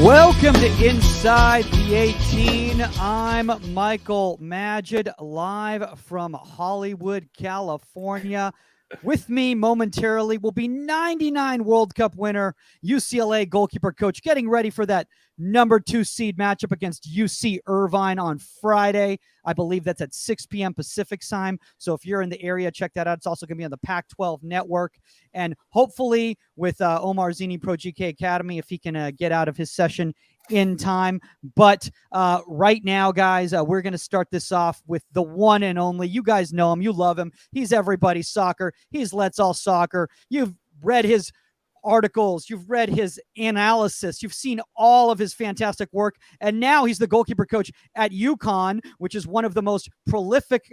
Welcome to Inside the 18. I'm Michael Magid, live from Hollywood, California. With me momentarily will be 99 World Cup winner, UCLA goalkeeper coach, getting ready for that number 2 seed matchup against UC Irvine on Friday. I believe that's at 6 p.m. Pacific time. So if you're in the area, check that out. It's also going to be on the Pac-12 network. And hopefully with Omar Zini Pro GK Academy, if he can get out of his session in time. But right now, guys, we're going to start this off with the one and only. You guys know him. You love him. He's everybody's soccer. He's Let's All Soccer. You've read his articles. You've read his analysis. You've seen all of his fantastic work. And now he's the goalkeeper coach at Uconn, which is one of the most prolific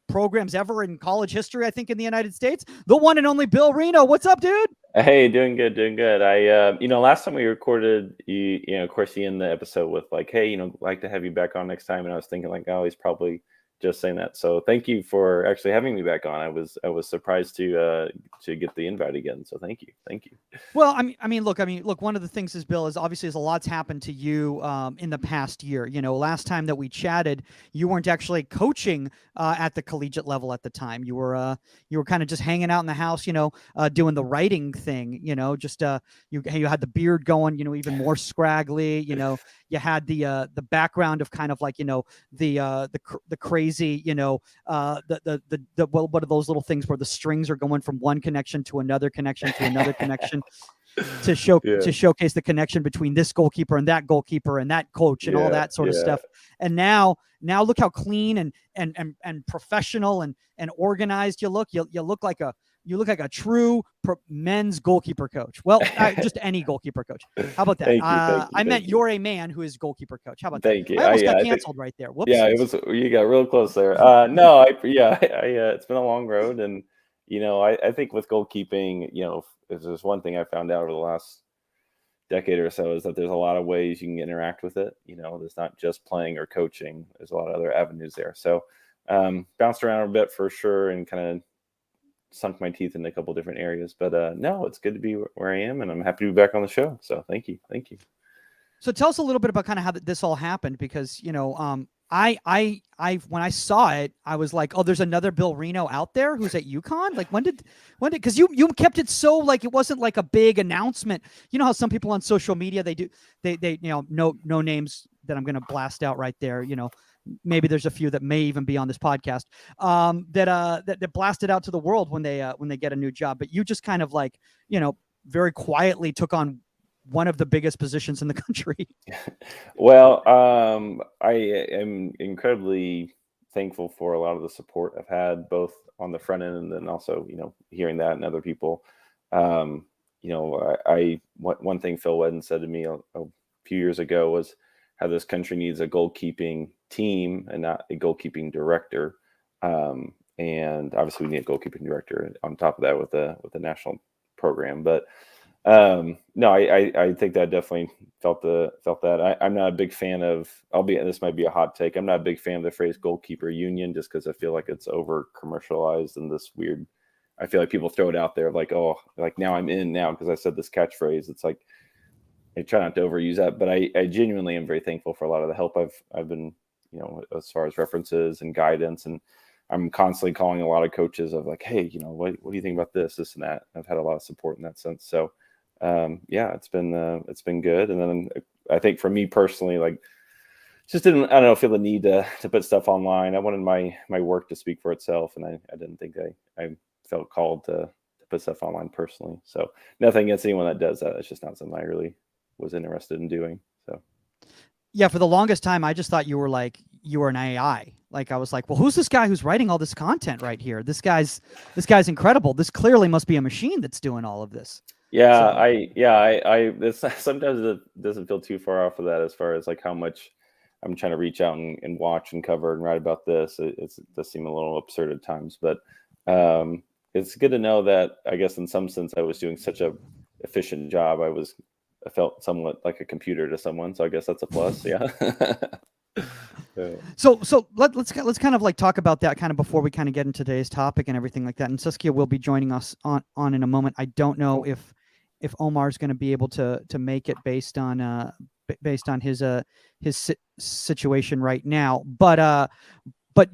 programs ever in college history, I think, in the United States. The one and only Bill Reno. What's up, dude? Hey, doing good. I, last time we recorded, of course, you in the episode with like, hey, like to have you back on next time. And I was thinking like, oh, he's probably just saying that. So thank you for actually having me back on. I was surprised to get the invite again. So thank you. Well, I mean, look, one of the things is, Bill, is obviously a lot's happened to you in the past year. Last time that we chatted, you weren't actually coaching at the collegiate level at the time. You were kind of just hanging out in the house, doing the writing thing, just you had the beard going, even more scraggly, you had the background of kind of like, the crazy, what are those little things where the strings are going from one connection to another connection to another connection to showcase the connection between this goalkeeper and that coach and all that sort of stuff. And now look how clean and professional and organized you look. You look like a true men's goalkeeper coach. Well, just any goalkeeper coach. How about that? Thank you, I meant you're a man who is goalkeeper coach. How about thank that? you. I almost got canceled right there. Whoops. Yeah, you got real close there. No, it's been a long road, and I think with goalkeeping, if there's one thing I found out over the last decade or so is that there's a lot of ways you can interact with it. There's not just playing or coaching. There's a lot of other avenues there. So bounced around a bit for sure and kind of sunk my teeth in a couple different areas. But no, it's good to be where I am, and I'm happy to be back on the show. So thank you. So tell us a little bit about kind of how this all happened, because I when I saw it, I was like, oh, there's another Bill Reno out there who's at Uconn. Like when did because you kept it so like it wasn't like a big announcement. You know how some people on social media they no names that I'm gonna blast out right there. Maybe there's a few that may even be on this podcast that blasted out to the world when they get a new job. But you just kind of like very quietly took on one of the biggest positions in the country. Well, I am incredibly thankful for a lot of the support I've had, both on the front end and then also, hearing that and other people. One thing Phil Wedden said to me a few years ago was how this country needs a goalkeeping team and not a goalkeeping director. And obviously we need a goalkeeping director on top of that with the national program. But no, I think that definitely felt that. I'm not a big fan of, this might be a hot take, I'm not a big fan of the phrase goalkeeper union, just because I feel like it's over commercialized and this weird, I feel like people throw it out there like, oh, like now I'm in now because I said this catchphrase. It's like, I try not to overuse that, but I genuinely am very thankful for a lot of the help I've been, as far as references and guidance. And I'm constantly calling a lot of coaches of like, hey, what do you think about this and that? I've had a lot of support in that sense. So it's been good. And then I think for me personally, like just didn't, I don't know, feel the need to put stuff online. I wanted my work to speak for itself. And I didn't think I felt called to put stuff online personally. So nothing against anyone that does that. It's just not something I really was interested in doing. So yeah, for the longest time, I just thought you were an AI. Like I was like, well, who's this guy who's writing all this content right here? This guy's incredible. This clearly must be a machine that's doing all of this. Yeah, so, sometimes it doesn't feel too far off of that as far as like how much I'm trying to reach out and watch and cover and write about this. It does seem a little absurd at times, but it's good to know that I guess in some sense I was doing such a efficient job. I felt somewhat like a computer to someone, so I guess that's a plus. Yeah. So let's kind of like talk about that kind of before we kind of get into today's topic and everything like that. And Saskia will be joining us on in a moment. I don't know if if Omar's going to be able to make it based on his situation right now. But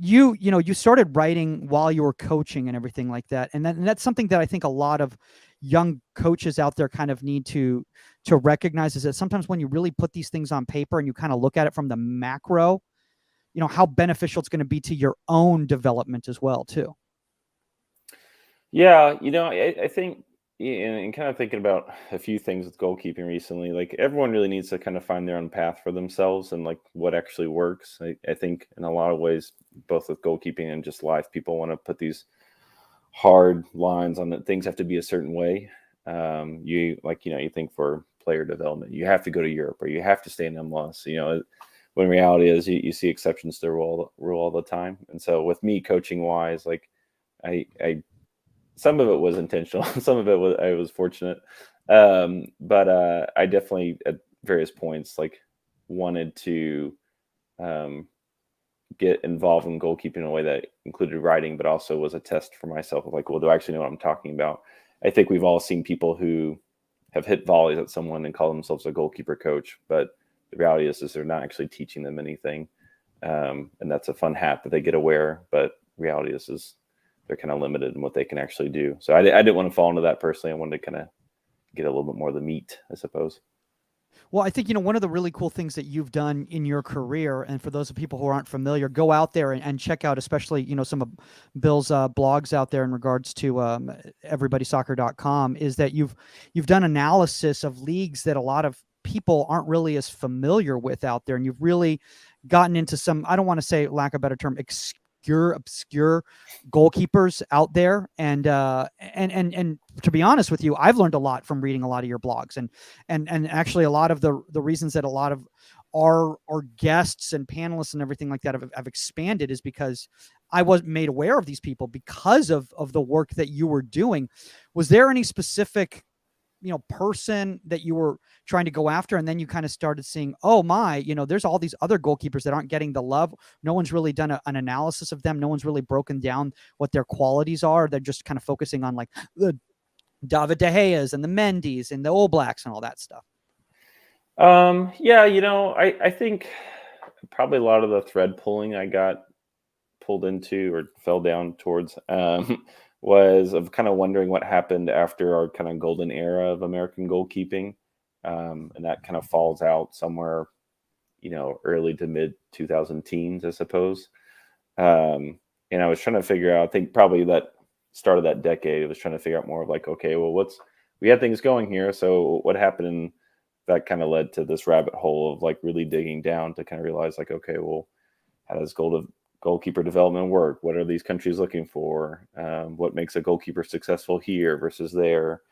you started writing while you were coaching and everything like that, and that's something that I think a lot of young coaches out there kind of need to recognize, is that sometimes when you really put these things on paper and you kind of look at it from the macro, how beneficial it's going to be to your own development as well too. Yeah, I think, and kind of thinking about a few things with goalkeeping recently, like everyone really needs to kind of find their own path for themselves and like what actually works. I think in a lot of ways, both with goalkeeping and just life, people want to put these hard lines on that things have to be a certain way. You think for player development, you have to go to Europe or you have to stay in MLS. When reality is you see exceptions to the rule all the time. And so with me coaching wise, like I some of it was intentional, some of it was I was fortunate, but I definitely at various points like wanted to get involved in goalkeeping in a way that included writing, but also was a test for myself of like, well, do I actually know what I'm talking about? I think we've all seen people who have hit volleys at someone and call themselves a goalkeeper coach, but the reality is they're not actually teaching them anything, and that's a fun hat that they get to wear. But reality is they're kind of limited in what they can actually do. So I didn't want to fall into that personally. I wanted to kind of get a little bit more of the meat, I suppose. Well, I think, one of the really cool things that you've done in your career, and for those of people who aren't familiar, go out there and check out, especially, some of Bill's blogs out there in regards to everybodysoccer.com, is that you've done analysis of leagues that a lot of people aren't really as familiar with out there. And you've really gotten into some, I don't want to say, lack of a better term, obscure goalkeepers out there, and to be honest with you, I've learned a lot from reading a lot of your blogs, and actually a lot of the reasons that a lot of our guests and panelists and everything like that have expanded is because I was made aware of these people because of the work that you were doing. Was there any specific person that you were trying to go after, and then you kind of started seeing, oh my, there's all these other goalkeepers that aren't getting the love? No one's really done an analysis of them. No one's really broken down what their qualities are. They're just kind of focusing on like the David De Gea's and the Mendy's and the All Blacks and all that stuff. Yeah, I think probably a lot of the thread pulling I got pulled into or fell down towards was of kind of wondering what happened after our kind of golden era of American goalkeeping. And that kind of falls out somewhere, early to mid 2000 teens, I suppose. And I was trying to figure out, I think probably that start of that decade, I was trying to figure out more of like, okay, well, we had things going here. So what happened? And that kind of led to this rabbit hole of like really digging down to kind of realize like, okay, well, how does goalkeeper development work? What are these countries looking for? What makes a goalkeeper successful here versus there?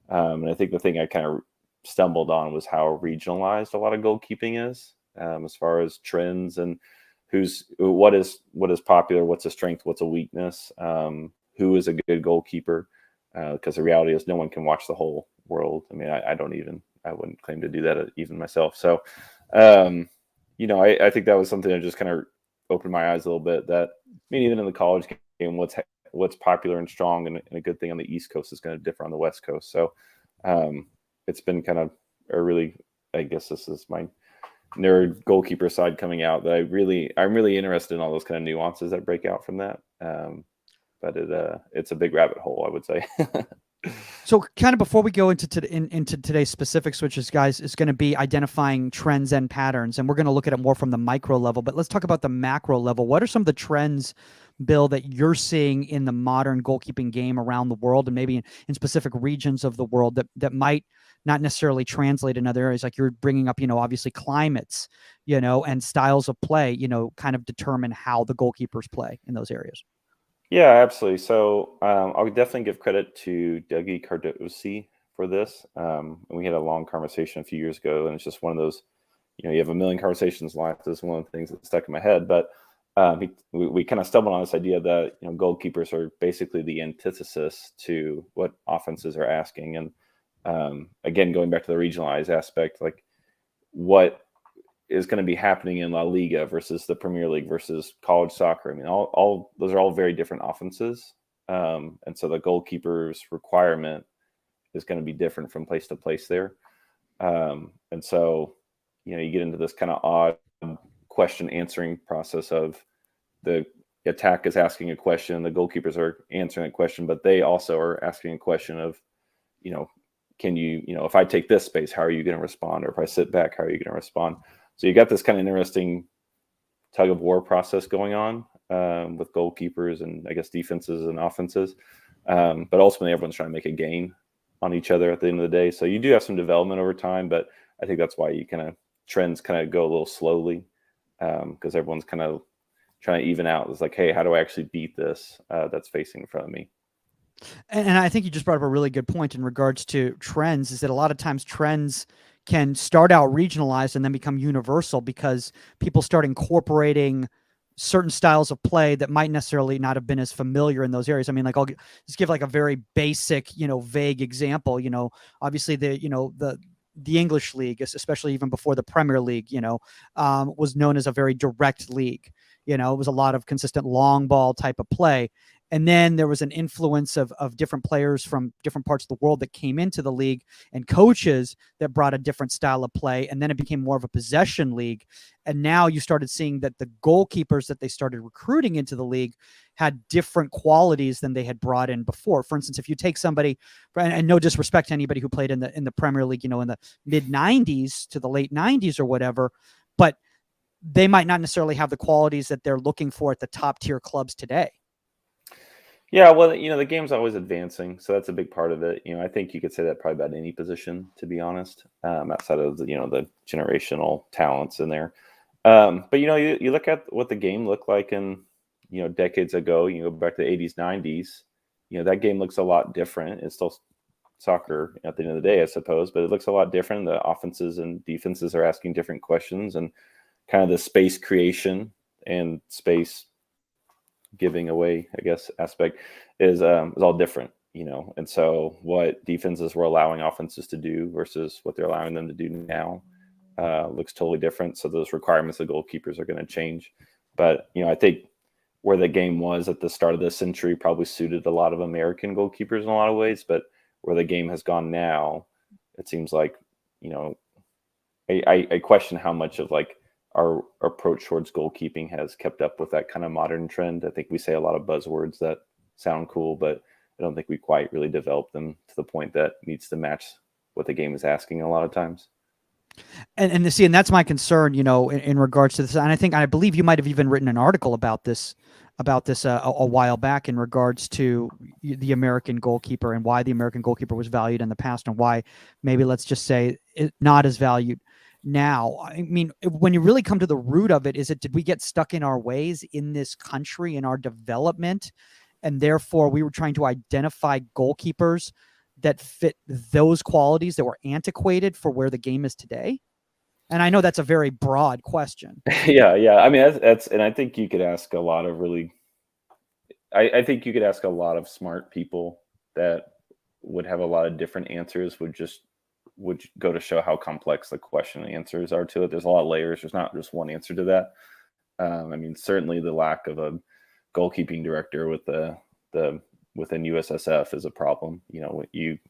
And I think the thing I kind of stumbled on was how regionalized a lot of goalkeeping is, as far as trends and what is popular, what's a strength, what's a weakness, who is a good goalkeeper. Because the reality is no one can watch the whole world. I mean, I wouldn't claim to do that even myself. So, I think that was something that just kind of opened my eyes a little bit. That, I mean, even in the college game, what's popular and strong and a good thing on the East Coast is going to differ on the West Coast. So it's been kind of I guess this is my nerd goalkeeper side coming out, that I'm really interested in all those kind of nuances that break out from that. But it's a big rabbit hole, I would say. So kind of before we go into today's specifics, which is going to be identifying trends and patterns, and we're going to look at it more from the micro level, but let's talk about the macro level. What are some of the trends, Bill, that you're seeing in the modern goalkeeping game around the world, and maybe in specific regions of the world that might not necessarily translate in other areas? Like you're bringing up, obviously climates, and styles of play, kind of determine how the goalkeepers play in those areas. Yeah, absolutely. So I would definitely give credit to Dougie Cardosi for this. And we had a long conversation a few years ago, and it's just one of those, you have a million conversations in life. This is one of the things that stuck in my head. But we kind of stumbled on this idea that goalkeepers are basically the antithesis to what offenses are asking. And again, going back to the regionalized aspect, like what is going to be happening in La Liga versus the Premier League versus college soccer. I mean, all those are all very different offenses. And so the goalkeeper's requirement is going to be different from place to place there. And so, you get into this kind of odd question answering process of the attack is asking a question, the goalkeepers are answering a question, but they also are asking a question of, can you, if I take this space, how are you going to respond? Or if I sit back, how are you going to respond? So you got this kind of interesting tug of war process going on with goalkeepers and I guess defenses and offenses. But ultimately everyone's trying to make a gain on each other at the end of the day. So you do have some development over time, but I think that's why you trends kind of go a little slowly because everyone's kind of trying to even out. It's like, hey, how do I actually beat this that's facing in front of me? And I think you just brought up a really good point in regards to trends, is that a lot of times trends can start out regionalized and then become universal because people start incorporating certain styles of play that might necessarily not have been as familiar in those areas. I mean, like I'll just give like a very basic, vague example. Obviously the English league, especially even before the Premier League, was known as a very direct league. It was a lot of consistent long ball type of play. And then there was an influence of different players from different parts of the world that came into the league and coaches that brought a different style of play. And then it became more of a possession league. And now you started seeing that the goalkeepers that they started recruiting into the league had different qualities than they had brought in before. For instance, if you take somebody, and no disrespect to anybody who played in the Premier League, in the mid 90s to the late 90s or whatever, but they might not necessarily have the qualities that they're looking for at the top tier clubs today. Yeah, well, the game's always advancing, so that's a big part of it. I think you could say that probably about any position, to be honest, outside of the generational talents in there. But you look at what the game looked like in decades ago. You go back to the 80s, 90s. That game looks a lot different. It's still soccer at the end of the day, I suppose, but it looks a lot different. The offenses and defenses are asking different questions, and kind of the space creation and space giving away, I guess, aspect is all different, and so what defenses were allowing offenses to do versus what they're allowing them to do now looks totally different. So those requirements of goalkeepers are going to change. But I think where the game was at the start of this century probably suited a lot of American goalkeepers in a lot of ways, but where the game has gone now, it seems like I question how much of like our approach towards goalkeeping has kept up with that kind of modern trend. I think we say a lot of buzzwords that sound cool, but I don't think we quite really developed them to the point that needs to match what the game is asking a lot of times. And that's my concern, in regards to this. And I believe you might have even written an article about this a while back in regards to the American goalkeeper and why the American goalkeeper was valued in the past and why maybe, let's just say, it not as valued now. I mean, when you really come to the root of it, did we get stuck in our ways in this country, in our development, and therefore we were trying to identify goalkeepers that fit those qualities that were antiquated for where the game is today? And I know that's a very broad question. Yeah. I mean, that's and I think you could ask a lot of I think you could ask a lot of smart people that would have a lot of different answers, would go to show how complex the question and answers are to it. There's a lot of layers. There's not just one answer to that. I mean, certainly the lack of a goalkeeping director within USSF is a problem.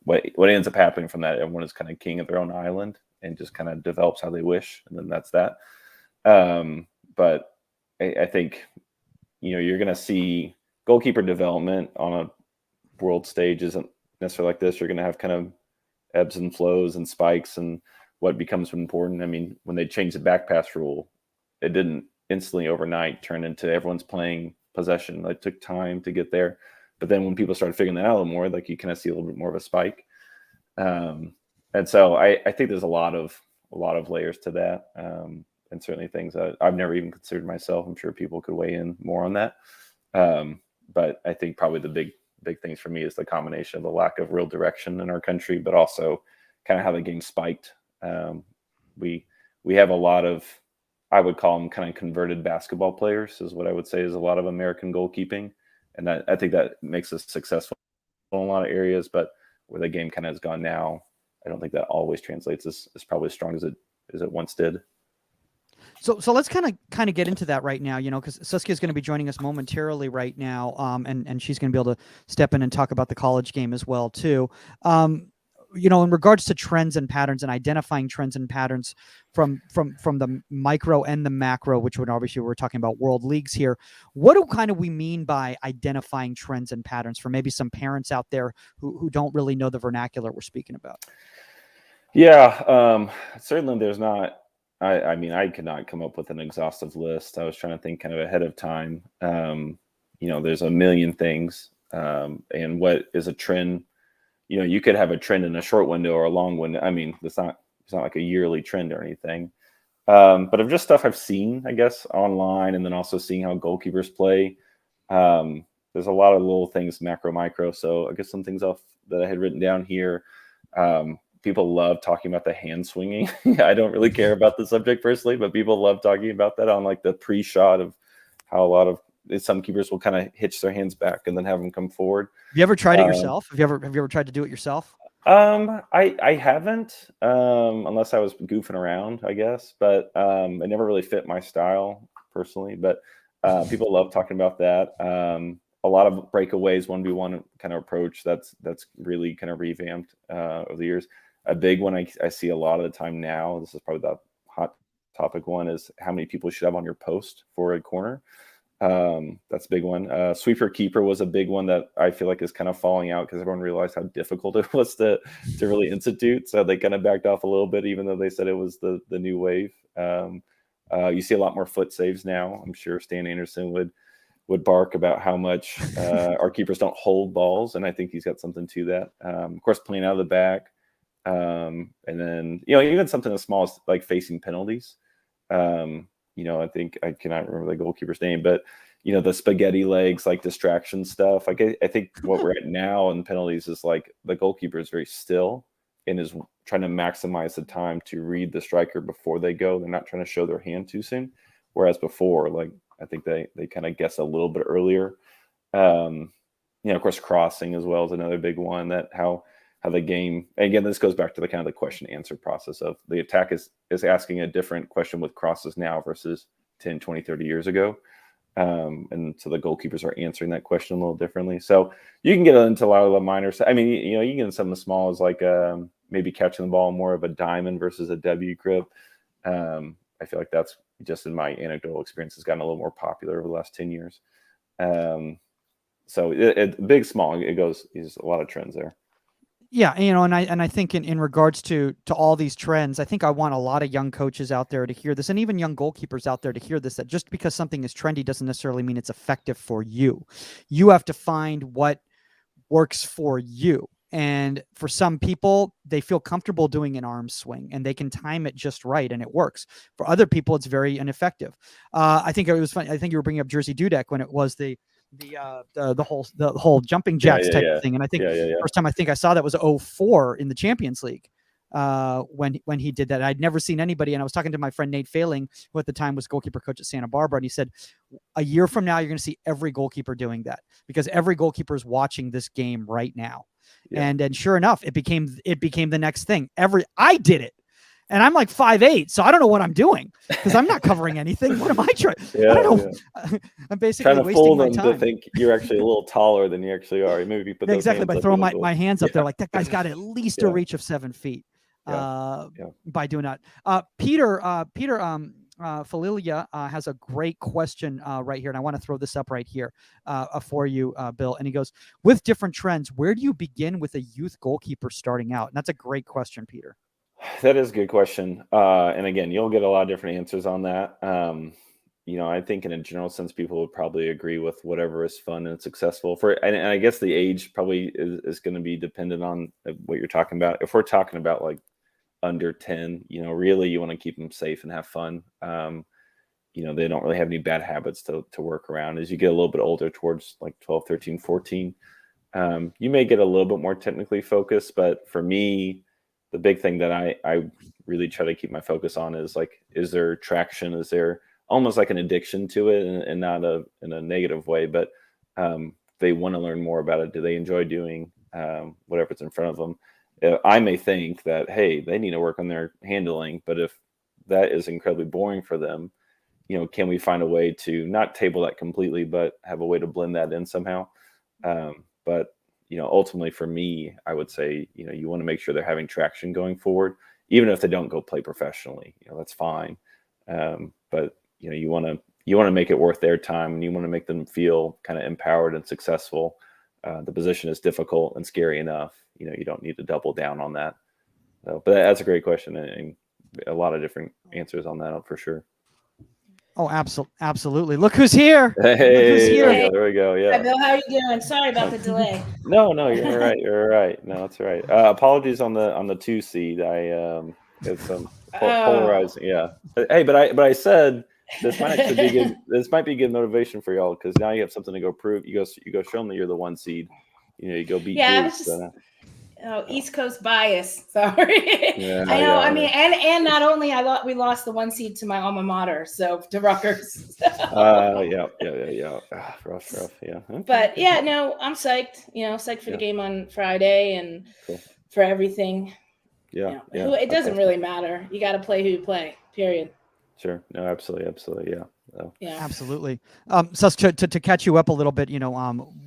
What ends up happening from that, everyone is kind of king of their own island and just kind of develops how they wish, and then that's that. But I think you're going to see goalkeeper development on a world stage isn't necessarily like this. You're going to have kind of ebbs and flows and spikes and what becomes important. I mean, when they changed the back pass rule, it didn't instantly overnight turn into everyone's playing possession. It took time to get there. But then when people started figuring that out a little more, like you kind of see a little bit more of a spike. And so I think there's a lot of layers to that. And certainly things that I've never even considered myself. I'm sure people could weigh in more on that. But I think probably the big things for me is the combination of the lack of real direction in our country, but also kind of how the game spiked. We have a lot of, I would call them kind of converted basketball players, is what I would say is a lot of American goalkeeping. And I think that makes us successful in a lot of areas, but where the game kind of has gone now, I don't think that always translates as probably as strong as it once did. So let's kind of get into that right now, because Saskia is going to be joining us momentarily right now, and she's going to be able to step in and talk about the college game as well too. in regards to trends and patterns and identifying trends and patterns from the micro and the macro, which would obviously we're talking about world leagues here. What do kind of we mean by identifying trends and patterns for maybe some parents out there who don't really know the vernacular we're speaking about? Yeah, certainly there's not. I mean, I could not come up with an exhaustive list. I was trying to think kind of ahead of time. There's a million things, and what is a trend? You could have a trend in a short window or a long window. I mean, it's not like a yearly trend or anything. But of just stuff I've seen, I guess, online, and then also seeing how goalkeepers play. There's a lot of little things, macro, micro. So I guess some things off that I had written down here. People love talking about the hand swinging. I don't really care about the subject personally, but people love talking about that on like the pre-shot of how a lot of some keepers will kind of hitch their hands back and then have them come forward. Have you ever tried it yourself? Have you ever tried to do it yourself? I haven't, unless I was goofing around, I guess, but it never really fit my style personally. But people love talking about that. A lot of breakaways, 1v1 kind of approach. That's really kind of revamped over the years. A big one I see a lot of the time now. This is probably the hot topic one, is how many people you should have on your post for a corner. That's a big one. Sweeper keeper was a big one that I feel like is kind of falling out because everyone realized how difficult it was to really institute. So they kind of backed off a little bit, even though they said it was the new wave. You see a lot more foot saves now. I'm sure Stan Anderson would bark about how much our keepers don't hold balls, and I think he's got something to that. Of course, playing out of the back, and then even something as small as like facing penalties. I think I cannot remember the goalkeeper's name, but the spaghetti legs, like distraction stuff. Like I think what we're at now in penalties is like the goalkeeper is very still and is trying to maximize the time to read the striker before they go. They're not trying to show their hand too soon. Whereas before, like I think they kind of guess a little bit earlier. Of course, crossing as well is another big one. That how the game, again, this goes back to the kind of the question answer process of the attack is asking a different question with crosses now versus 10, 20, 30 years ago. And so the goalkeepers are answering that question a little differently. So you can get into a lot of the minor. I mean, you can get something as small as like maybe catching the ball more of a diamond versus a W grip. I feel like that's just in my anecdotal experience has gotten a little more popular over the last 10 years. So big, small, there's a lot of trends there. Yeah, and I think in regards to all these trends, I think I want a lot of young coaches out there to hear this, and even young goalkeepers out there to hear this, that just because something is trendy doesn't necessarily mean it's effective for you. You have to find what works for you. And for some people, they feel comfortable doing an arm swing and they can time it just right and it works. For other people, it's very ineffective. I think it was funny. I think you were bringing up Jersey Dudek when it was the whole jumping jacks type of thing. And I think first time I think I saw that was 2004 in the Champions League when he did that. I'd never seen anybody. And I was talking to my friend Nate Failing, who at the time was goalkeeper coach at Santa Barbara. And he said, a year from now, you're going to see every goalkeeper doing that because every goalkeeper is watching this game right now. Yeah. And sure enough, it became the next thing. I did it. And I'm like 5'8", so I don't know what I'm doing because I'm not covering anything. What am I trying? I don't know. Yeah. I'm basically trying to wasting fool my them time. to think you're actually a little taller than you actually are. Maybe you put those exactly by throwing my hands up there, like that guy's got at least a reach of 7 feet. By doing that. Peter Falilia has a great question right here, and I want to throw this up right here for you, Bill. And he goes, with different trends, where do you begin with a youth goalkeeper starting out? And that's a great question, Peter. That is a good question. And again, you'll get a lot of different answers on that. I think in a general sense, people would probably agree with whatever is fun and successful and I guess the age probably is going to be dependent on what you're talking about. If we're talking about like under 10, really you want to keep them safe and have fun. They don't really have any bad habits to work around. As you get a little bit older towards like 12, 13, 14, you may get a little bit more technically focused, but for me, the big thing that I really try to keep my focus on is like, is there traction? Is there almost like an addiction to it, and not in a negative way, but they want to learn more about it. Do they enjoy doing whatever's in front of them? I may think that, hey, they need to work on their handling, but if that is incredibly boring for them, can we find a way to not table that completely, but have a way to blend that in somehow? But ultimately for me, I would say, you want to make sure they're having traction going forward, even if they don't go play professionally. That's fine. But you want to make it worth their time, and you want to make them feel kind of empowered and successful. The position is difficult and scary enough. You don't need to double down on that. So, but that's a great question, and a lot of different answers on that for sure. Oh, absolutely. Look who's here. Hey, Look who's here. there we go. Yeah. Hi, Bill. How are you doing? Sorry about the delay. No, you're all right. You're all right. No, that's all right. Apologies on the 2 seed. I it's some polarizing. Yeah. Hey, but I said this might actually be good. This might be good motivation for y'all, because now you have something to go prove. You go show them that you're the 1 seed. You go beat. Yeah, Tues, East Coast bias. Sorry. Yeah, I know. I mean, and not only we lost the 1 seed to my alma mater, so to Rutgers. Yeah. Rough. Yeah. Okay. But yeah, no, I'm psyched. Psyched for the game on Friday and for everything. Yeah. It doesn't really matter. You got to play who you play. Period. Sure. No, absolutely. Yeah. Yeah, absolutely. So to catch you up a little bit,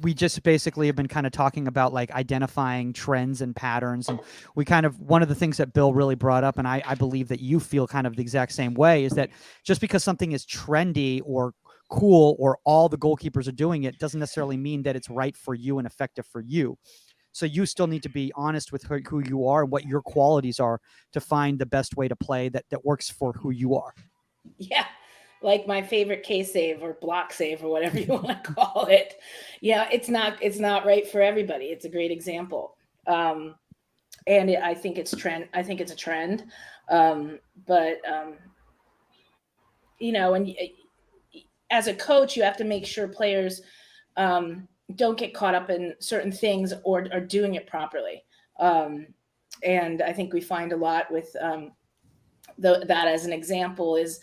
we just basically have been kind of talking about like identifying trends and patterns, and we one of the things that Bill really brought up, and I believe that you feel kind of the exact same way, is that just because something is trendy or cool or all the goalkeepers are doing it doesn't necessarily mean that it's right for you and effective for you. So you still need to be honest with who you are and what your qualities are to find the best way to play that works for who you are. Yeah. Like my favorite case save or block save or whatever you want to call it. Yeah, it's not right for everybody. It's a great example. And I think it's trend. I think it's a trend. And as a coach, you have to make sure players don't get caught up in certain things or are doing it properly. And I think we find a lot with that as an example is,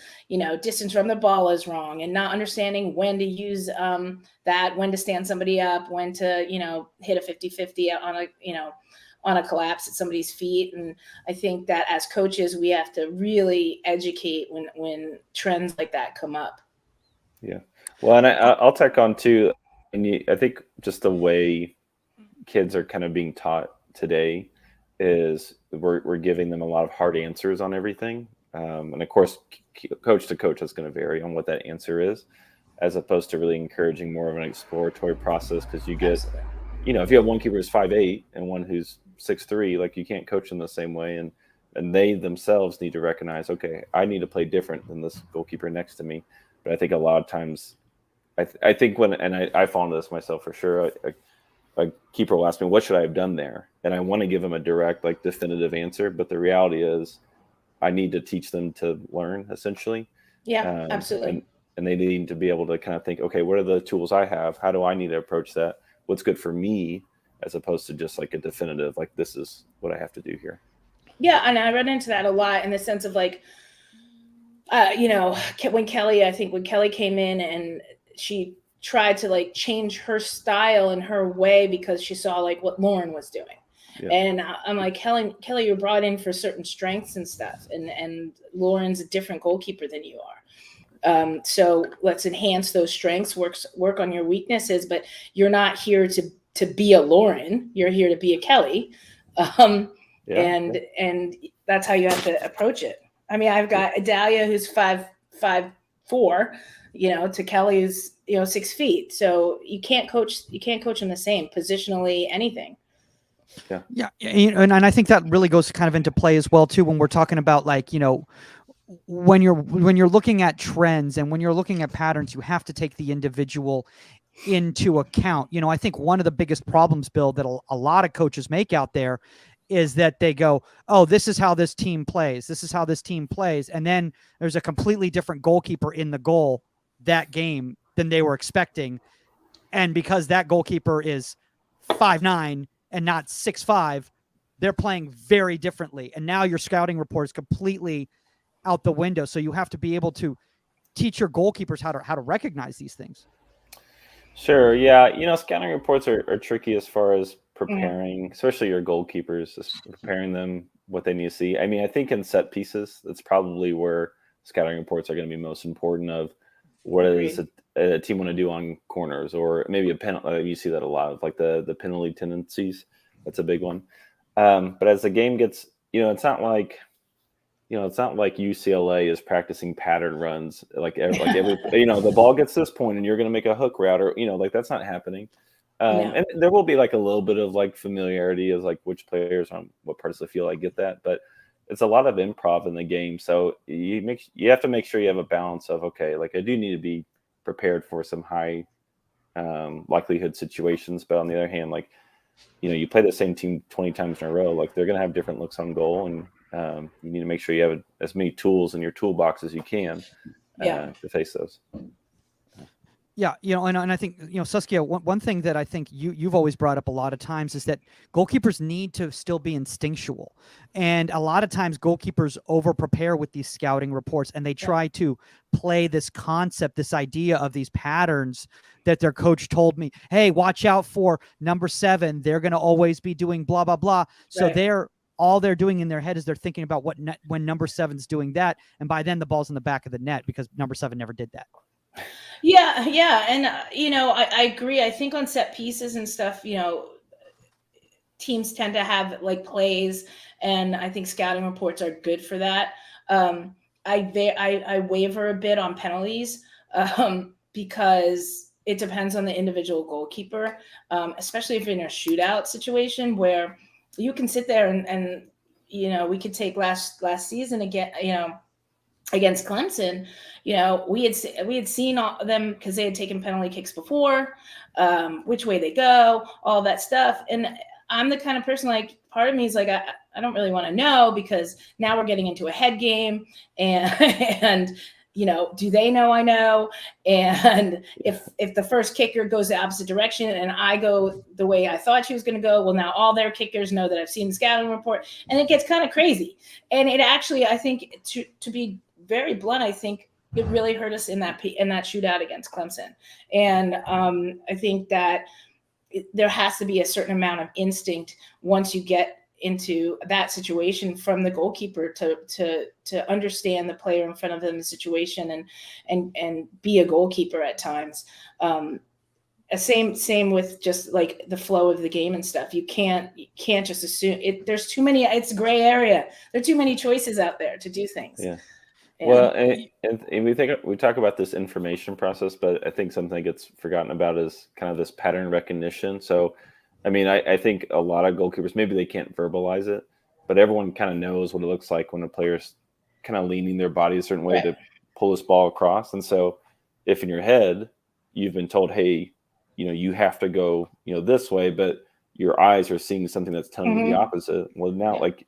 distance from the ball is wrong, and not understanding when to use that, when to stand somebody up, when to, hit a 50-50 on a collapse at somebody's feet. And I think that as coaches, we have to really educate when trends like that come up. Yeah. Well, and I'll tack on too. And I think just the way kids are kind of being taught today is we're giving them a lot of hard answers on everything. And of course, coach to coach, that's going to vary on what that answer is, as opposed to really encouraging more of an exploratory process. Because you get, if you have one keeper who's 5'8" and one who's 6'3", like you can't coach them the same way. And they themselves need to recognize, okay, I need to play different than this goalkeeper next to me. But I think a lot of times, I think I fall into this myself for sure. A keeper will ask me, what should I have done there? And I want to give them a direct, definitive answer. But the reality is I need to teach them to learn, essentially. Yeah, absolutely. And they need to be able to kind of think, okay, what are the tools I have? How do I need to approach that? What's good for me, as opposed to just a definitive, this is what I have to do here. Yeah, and I run into that a lot in the sense of when Kelly came in and she tried to change her style and her way because she saw what Lauren was doing. Yeah. And I'm like, Kelly, you're brought in for certain strengths and stuff. And Lauren's a different goalkeeper than you are. So let's enhance those strengths, work on your weaknesses, but you're not here to be a Lauren. You're here to be a Kelly. And that's how you have to approach it. I mean, I've got Adalia who's 5'4", to Kelly who's 6 feet. So you can't coach them the same positionally, anything. Yeah. And I think that really goes kind of into play as well too, when we're talking about when you're looking at trends and when you're looking at patterns, you have to take the individual into account. I think one of the biggest problems, Bill, that a lot of coaches make out there is that they go, oh, this is how this team plays. This is how this team plays. And then there's a completely different goalkeeper in the goal that game than they were expecting. And because that goalkeeper is 5'9" and not 6'5", they're playing very differently. And now your scouting report is completely out the window. So you have to be able to teach your goalkeepers how to recognize these things. Sure. Yeah. Scouting reports are tricky as far as preparing, especially your goalkeepers, just preparing them what they need to see. I mean, I think in set pieces, that's probably where scouting reports are going to be most important of, what does a team want to do on corners, or maybe a penalty. You see that a lot of like the penalty tendencies. That's a big one. But as the game gets, it's not like UCLA is practicing pattern runs like every the ball gets this point and you're going to make a hook route, or like that's not happening. And there will be like a little bit of like familiarity as like which players on what parts of the field I get that, but it's a lot of improv in the game. So you have to make sure you have a balance of, okay, like I do need to be prepared for some high likelihood situations, but on the other hand, like you play the same team 20 times in a row, like they're going to have different looks on goal, and you need to make sure you have as many tools in your toolbox as you can to face those. Yeah, and I think, Saskia, one thing that I think you've always brought up a lot of times is that goalkeepers need to still be instinctual. And a lot of times goalkeepers over-prepare with these scouting reports, and they try to play this concept, this idea of these patterns that their coach told me, hey, watch out for number 7. They're going to always be doing blah, blah, blah. So all they're doing in their head is they're thinking about when number 7's doing that. And by then the ball's in the back of the net because number 7 never did that. Yeah. And, I agree. I think on set pieces and stuff, teams tend to have like plays, and I think scouting reports are good for that. I waver a bit on penalties because it depends on the individual goalkeeper, especially if you're in a shootout situation where you can sit there and we could take last season again, against Clemson, we had seen all of them because they had taken penalty kicks before, which way they go, all that stuff. And I'm the kind of person, like, part of me is like, I don't really want to know, because now we're getting into a head game, and do they know I know? And if the first kicker goes the opposite direction and I go the way I thought she was going to go, well, now all their kickers know that I've seen the scouting report, and it gets kind of crazy. And it actually, I think, to be very blunt, I think it really hurt us in that shootout against Clemson. And I think that there has to be a certain amount of instinct once you get into that situation from the goalkeeper to understand the player in front of them, the situation, and be a goalkeeper at times. Same with just like the flow of the game and stuff. You can't just assume it. There's too many. It's a gray area. There are too many choices out there to do things. Yeah. Well, and we talk about this information process, but I think something that gets forgotten about is kind of this pattern recognition. So, I mean, I think a lot of goalkeepers, maybe they can't verbalize it, but everyone kind of knows what it looks like when a player's kind of leaning their body a certain way to pull this ball across. And so if in your head you've been told, hey, you have to go, this way, but your eyes are seeing something that's telling you the opposite. Well, now, like,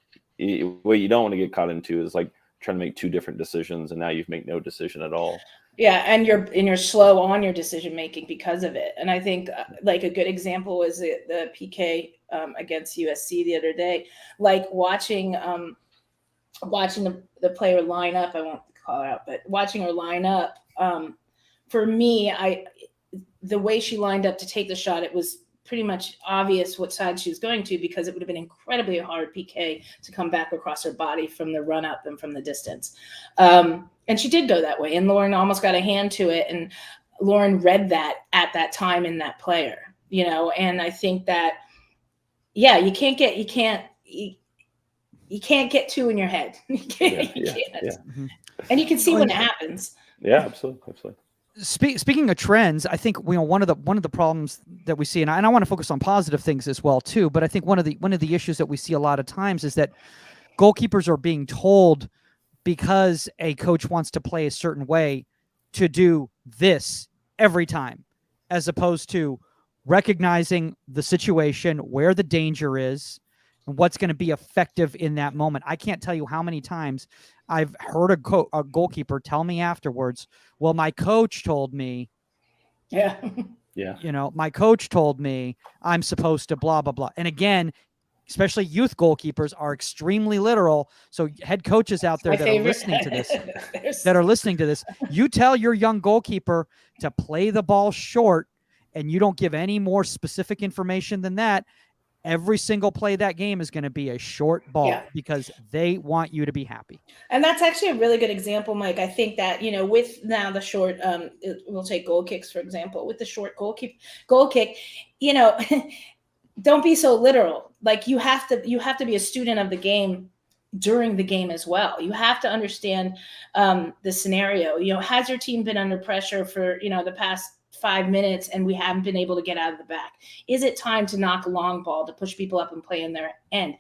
what you don't want to get caught into is like trying to make two different decisions, and now you've made no decision at all. Yeah, and you're slow on your decision making because of it. And I think like a good example was the PK against USC the other day. Like watching the player line up. I won't call her out, but watching her line up. For me, the way she lined up to take the shot, it was pretty much obvious what side she was going to, because it would have been incredibly hard PK to come back across her body from the run up and from the distance. And she did go that way, and Lauren almost got a hand to it. And Lauren read that at that time in that player, and I think that, you can't get two in your head. You can't. Mm-hmm. And you can see when it happens. Yeah, absolutely. Speaking of trends, I think one of the problems that we see, and I want to focus on positive things as well too, but I think one of the issues that we see a lot of times is that goalkeepers are being told, because a coach wants to play a certain way, to do this every time, as opposed to recognizing the situation, where the danger is, and what's going to be effective in that moment. I can't tell you how many times I've heard a goalkeeper tell me afterwards, well, my coach told me, my coach told me I'm supposed to blah, blah, blah. And again, especially youth goalkeepers are extremely literal. So head coaches out there that are listening to this, you tell your young goalkeeper to play the ball short, and you don't give any more specific information than that, every single play of that game is going to be a short ball because they want you to be happy. And that's actually a really good example, Mike. I think that, with now the short, we'll take goal kicks, for example, with the short goal kick, don't be so literal. Like you have to be a student of the game during the game as well. You have to understand the scenario. Has your team been under pressure for, the past 5 minutes and we haven't been able to get out of the back? Is it time to knock a long ball to push people up and play in their end?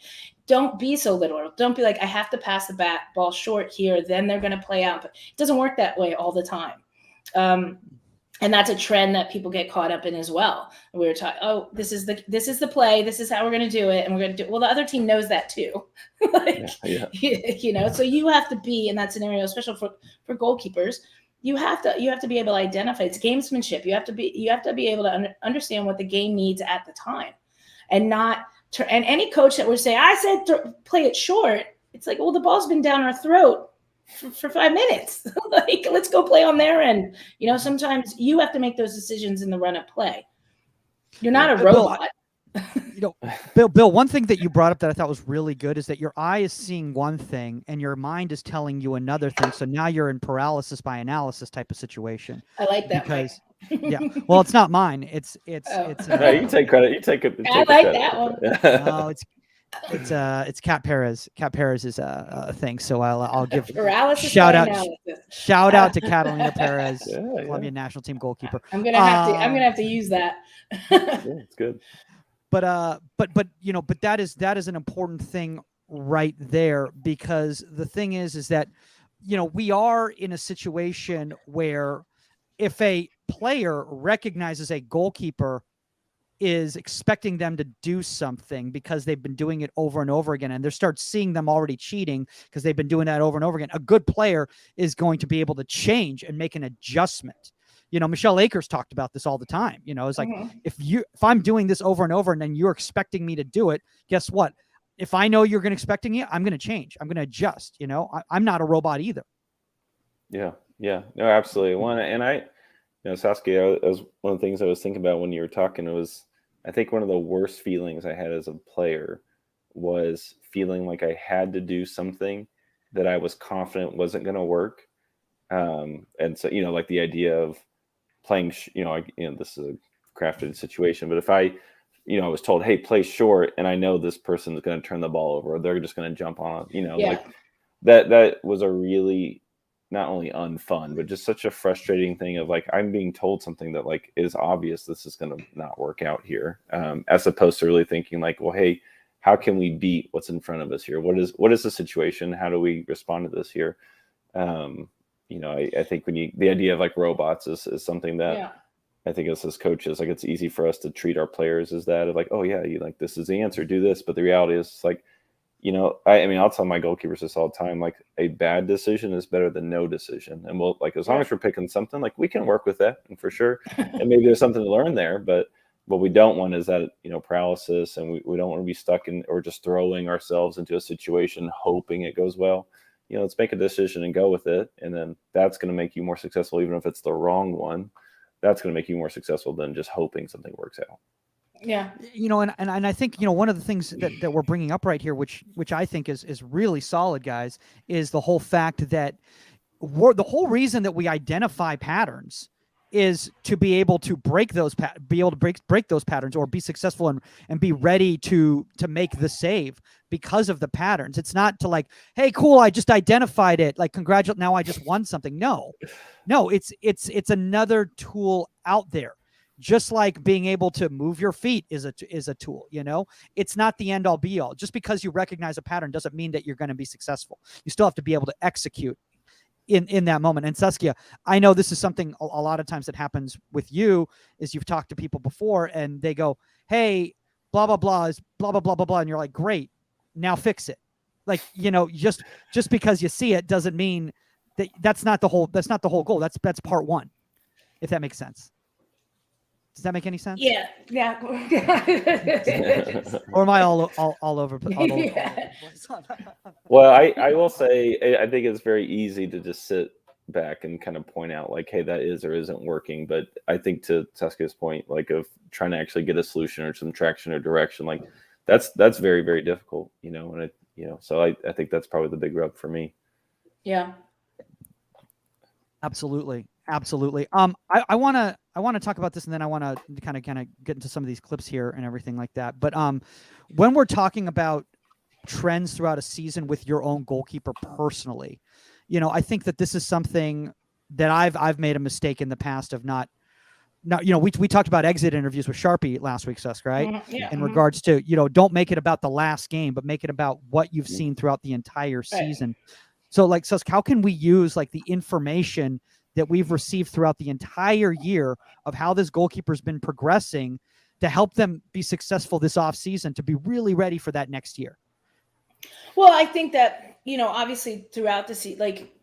Don't be so literal. Don't be like, I have to pass the ball short here, then they're going to play out. But it doesn't work that way all the time. And that's a trend that people get caught up in as well. We were talking, oh, this is the play. This is how we're going to do it. And we're going to do it. Well, the other team knows that too. So you have to be in that scenario, especially for goalkeepers. You have to be able to identify. It's gamesmanship. You have to be able to understand what the game needs at the time, and not. And any coach that would say, "I said play it short," it's like, well, the ball's been down our throat for 5 minutes. Like, let's go play on their end. Sometimes you have to make those decisions in the run of play. You're not a robot. Bill, one thing that you brought up that I thought was really good is that your eye is seeing one thing and your mind is telling you another thing. So now you're in paralysis by analysis type of situation. I like that. Because, well, it's not mine. It's no, you can take credit. You take it. I like that one. No, it's Cat Perez. Cat Perez is a thing. So I'll give shout out to Catalina Perez, Colombian national team goalkeeper. I'm gonna have to use that. It's good. But that is an important thing right there, because the thing is that, we are in a situation where if a player recognizes a goalkeeper is expecting them to do something because they've been doing it over and over again, and they start seeing them already cheating because they've been doing that over and over again, a good player is going to be able to change and make an adjustment. Michelle Akers talked about this all the time. It's like, if I'm doing this over and over and then you're expecting me to do it, guess what? If I know you're going to expecting it, I'm going to change. I'm going to adjust. I'm not a robot either. Yeah. No, absolutely. Saskia, as one of the things I was thinking about when you were talking, I think one of the worst feelings I had as a player was feeling like I had to do something that I was confident wasn't going to work. And so, like the idea of playing, this is a crafted situation, but if I was told, hey, play short, and I know this person is going to turn the ball over, or they're just going to jump on, like that was a really not only unfun, but just such a frustrating thing of like, I'm being told something that like is obvious this is going to not work out here, as opposed to really thinking like, well, hey, how can we beat what's in front of us here? What is the situation? How do we respond to this here? I think the idea of like robots is something that I think as coaches, like it's easy for us to treat our players as that of like, oh yeah, you like, this is the answer, do this. But the reality is it's like, I'll tell my goalkeepers this all the time, like a bad decision is better than no decision. And we'll like, as long as we're picking something, like we can work with that, and for sure. And maybe there's something to learn there, but what we don't want is that, paralysis, and we don't want to be stuck in or just throwing ourselves into a situation, hoping it goes well. Let's make a decision and go with it. And then that's going to make you more successful, even if it's the wrong one. That's going to make you more successful than just hoping something works out. Yeah. And I think, one of the things that we're bringing up right here, which I think is really solid, guys, is the whole fact that the whole reason that we identify patterns is to be able to break those patterns, or be successful and be ready to make the save because of the patterns. It's not to like, hey, cool, I just identified it, like congratulate, now I just won something. No, it's another tool out there. Just like being able to move your feet is a tool, it's not the end all be all. Just because you recognize a pattern doesn't mean that you're going to be successful. You still have to be able to execute in that moment. And Saskia, I know this is something a lot of times that happens with you, is you've talked to people before and they go, hey, blah, blah, blah is blah, blah, blah, blah, blah. And you're like, great, now fix it. Like, just because you see it doesn't mean that's not the whole goal. That's part one, if that makes sense. Does that make any sense? Yeah. Or am I all over? Well, I will say, I think it's very easy to just sit back and kind of point out like, hey, that is or isn't working. But I think to Saskia's point, like of trying to actually get a solution or some traction or direction, like that's very, very difficult, you know, and so I think that's probably the big rub for me. Yeah. Absolutely. I want to talk about this, and then I want to kind of get into some of these clips here and everything like that. But when we're talking about trends throughout a season with your own goalkeeper personally, you know, I think that this is something that I've made a mistake in the past of not, you know, we talked about exit interviews with Sharpie last week, Susk, right? Mm-hmm. Yeah. In Mm-hmm. regards to, you know, don't make it about the last game, but make it about what you've seen throughout the entire season. So like, Susk, how can we use like the information that we've received throughout the entire year of how this goalkeeper's been progressing to help them be successful this off season to be really ready for that next year? Well, I think that, you know, obviously throughout the season, like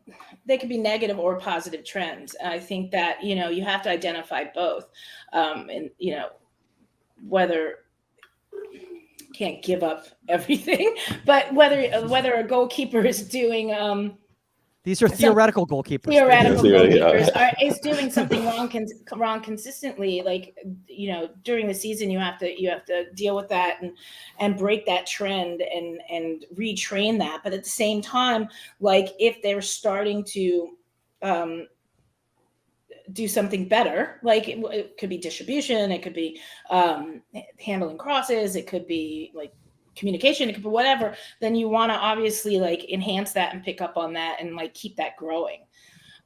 they could be negative or positive trends. And I think that, you know, you have to identify both. And, you know, whether can't give up everything, but whether a goalkeeper is doing these are theoretical goalkeepers. Theoretical goalkeepers is doing something wrong consistently. Like, you know, during the season, you have to deal with that and break that trend and retrain that. But at the same time, like if they're starting to do something better, like it could be distribution, it could be handling crosses, it could be like communication, it could be whatever, then you want to obviously like enhance that and pick up on that and like keep that growing.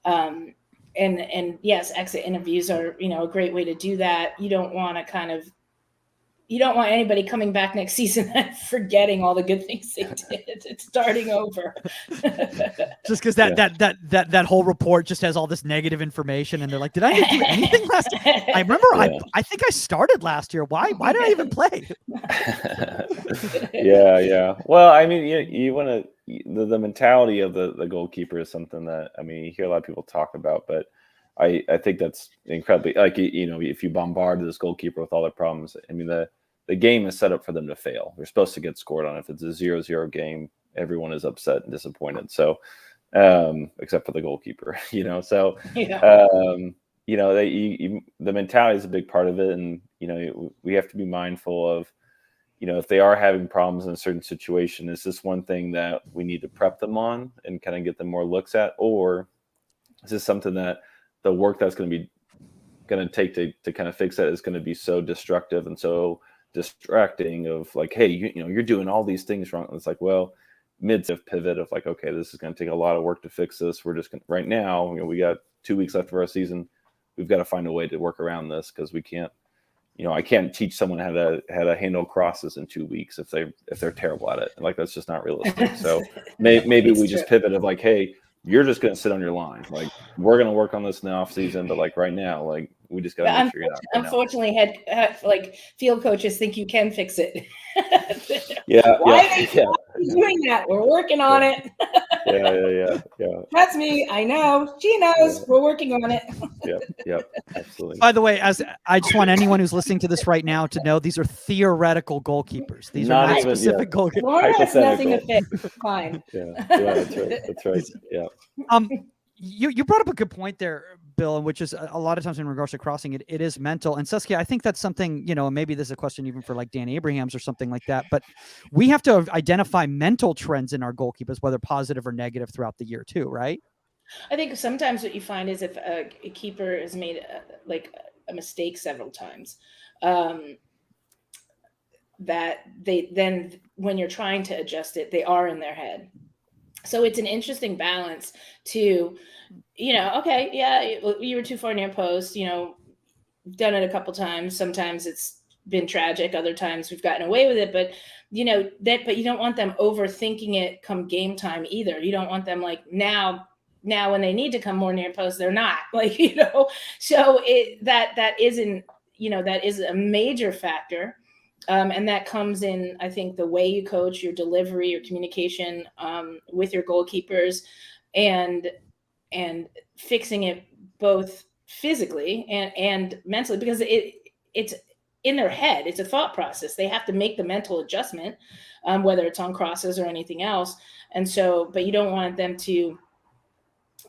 And yes, exit interviews are, you know, a great way to do that. You don't want anybody coming back next season and forgetting all the good things they did. It's starting over. Just because that whole report just has all this negative information, and they're like, "Did I do anything last year? I remember, I think I started last year. Why did I even play?" Yeah. Well, I mean, you want to the mentality of the goalkeeper is something that, I mean, you hear a lot of people talk about, but I think that's incredibly, like, you know, if you bombard this goalkeeper with all their problems, I mean, the game is set up for them to fail. They're supposed to get scored on. If it's a 0-0 game, everyone is upset and disappointed. So, except for the goalkeeper, you know. So, Yeah. you know, the mentality is a big part of it, and you know, we have to be mindful of, you know, if they are having problems in a certain situation, is this one thing that we need to prep them on and kind of get them more looks at, or is this something that the work that's going to take to kind of fix that is going to be so destructive and so distracting of like, hey, you know, you're doing all these things wrong. And it's like, well, pivot of like, okay, this is going to take a lot of work to fix this. We're just going to, right now, you know, we got 2 weeks left of our season. We've got to find a way to work around this, because we can't, you know, I can't teach someone how to handle crosses in 2 weeks if they're terrible at it. Like, that's just not realistic. So maybe we just pivot of like, hey, you're just going to sit on your line. Like, we're going to work on this in the off season, but like right now, like we just got to make sure you're not. Unfortunately, like field coaches think you can fix it. Why are they doing that? We're working on it. Yeah. That's me. I know. She knows. We're working on it. Yep. Absolutely. By the way, as I just want anyone who's listening to this right now to know, these are theoretical goalkeepers. These are not specific goalkeepers. Laura has nothing to fix. Fine. That's right. Yeah. You brought up a good point there, Bill, which is a lot of times in regards to crossing, it is mental. And Saskia, I think that's something, you know, maybe this is a question even for like Dan Abrahams or something like that, but we have to identify mental trends in our goalkeepers, whether positive or negative throughout the year too, right? I think sometimes what you find is if a keeper has made a mistake several times, that they then, when you're trying to adjust it, they are in their head. So it's an interesting balance to, you know, okay, yeah, you were too far near post, you know, done it a couple times. Sometimes it's been tragic. Other times we've gotten away with it, but you know, but you don't want them overthinking it come game time either. You don't want them like now when they need to come more near post, they're not, like, you know, so that isn't, you know, that is a major factor. And that comes in, I think, the way you coach, your delivery, your communication with your goalkeepers, and fixing it both physically and mentally, because it's in their head. It's a thought process. They have to make the mental adjustment, whether it's on crosses or anything else. And so, but you don't want them to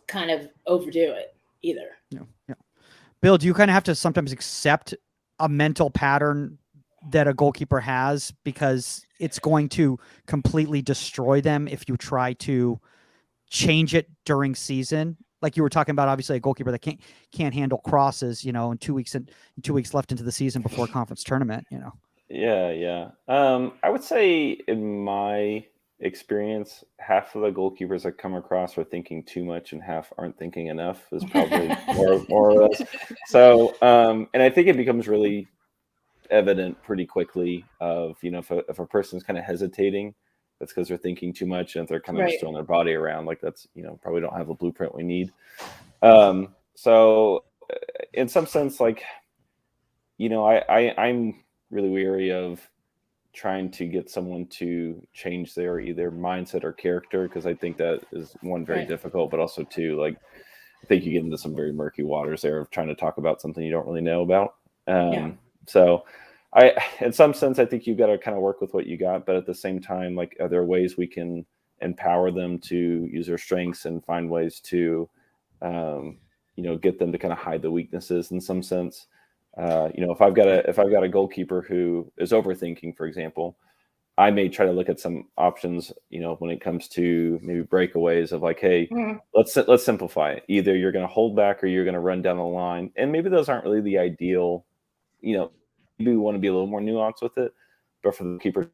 kind of overdo it either. Yeah. Bill, do you kind of have to sometimes accept a mental pattern that a goalkeeper has, because it's going to completely destroy them if you try to change it during season. Like you were talking about, obviously a goalkeeper that can't handle crosses, you know, in 2 weeks and 2 weeks left into the season before a conference tournament, you know. Yeah. I would say in my experience, half of the goalkeepers I come across are thinking too much and half aren't thinking enough is probably more or less. So, and I think it becomes really evident pretty quickly of, you know, if a person's kind of hesitating, that's because they're thinking too much, and if they're kind of just throwing their body around, like that's, you know, probably don't have a blueprint we need. So in some sense, like, you know, I'm really weary of trying to get someone to change their either mindset or character, because I think that is one, very difficult, but also two, like I think you get into some very murky waters there of trying to talk about something you don't really know about. So in some sense, I think you've got to kind of work with what you got, but at the same time, like, are there ways we can empower them to use their strengths and find ways to, you know, get them to kind of hide the weaknesses in some sense. You know, if I've got a goalkeeper who is overthinking, for example, I may try to look at some options, you know, when it comes to maybe breakaways of like, hey, let's simplify it. Either you're going to hold back or you're going to run down the line. And maybe those aren't really the ideal, you know, maybe we want to be a little more nuanced with it. But for the keeper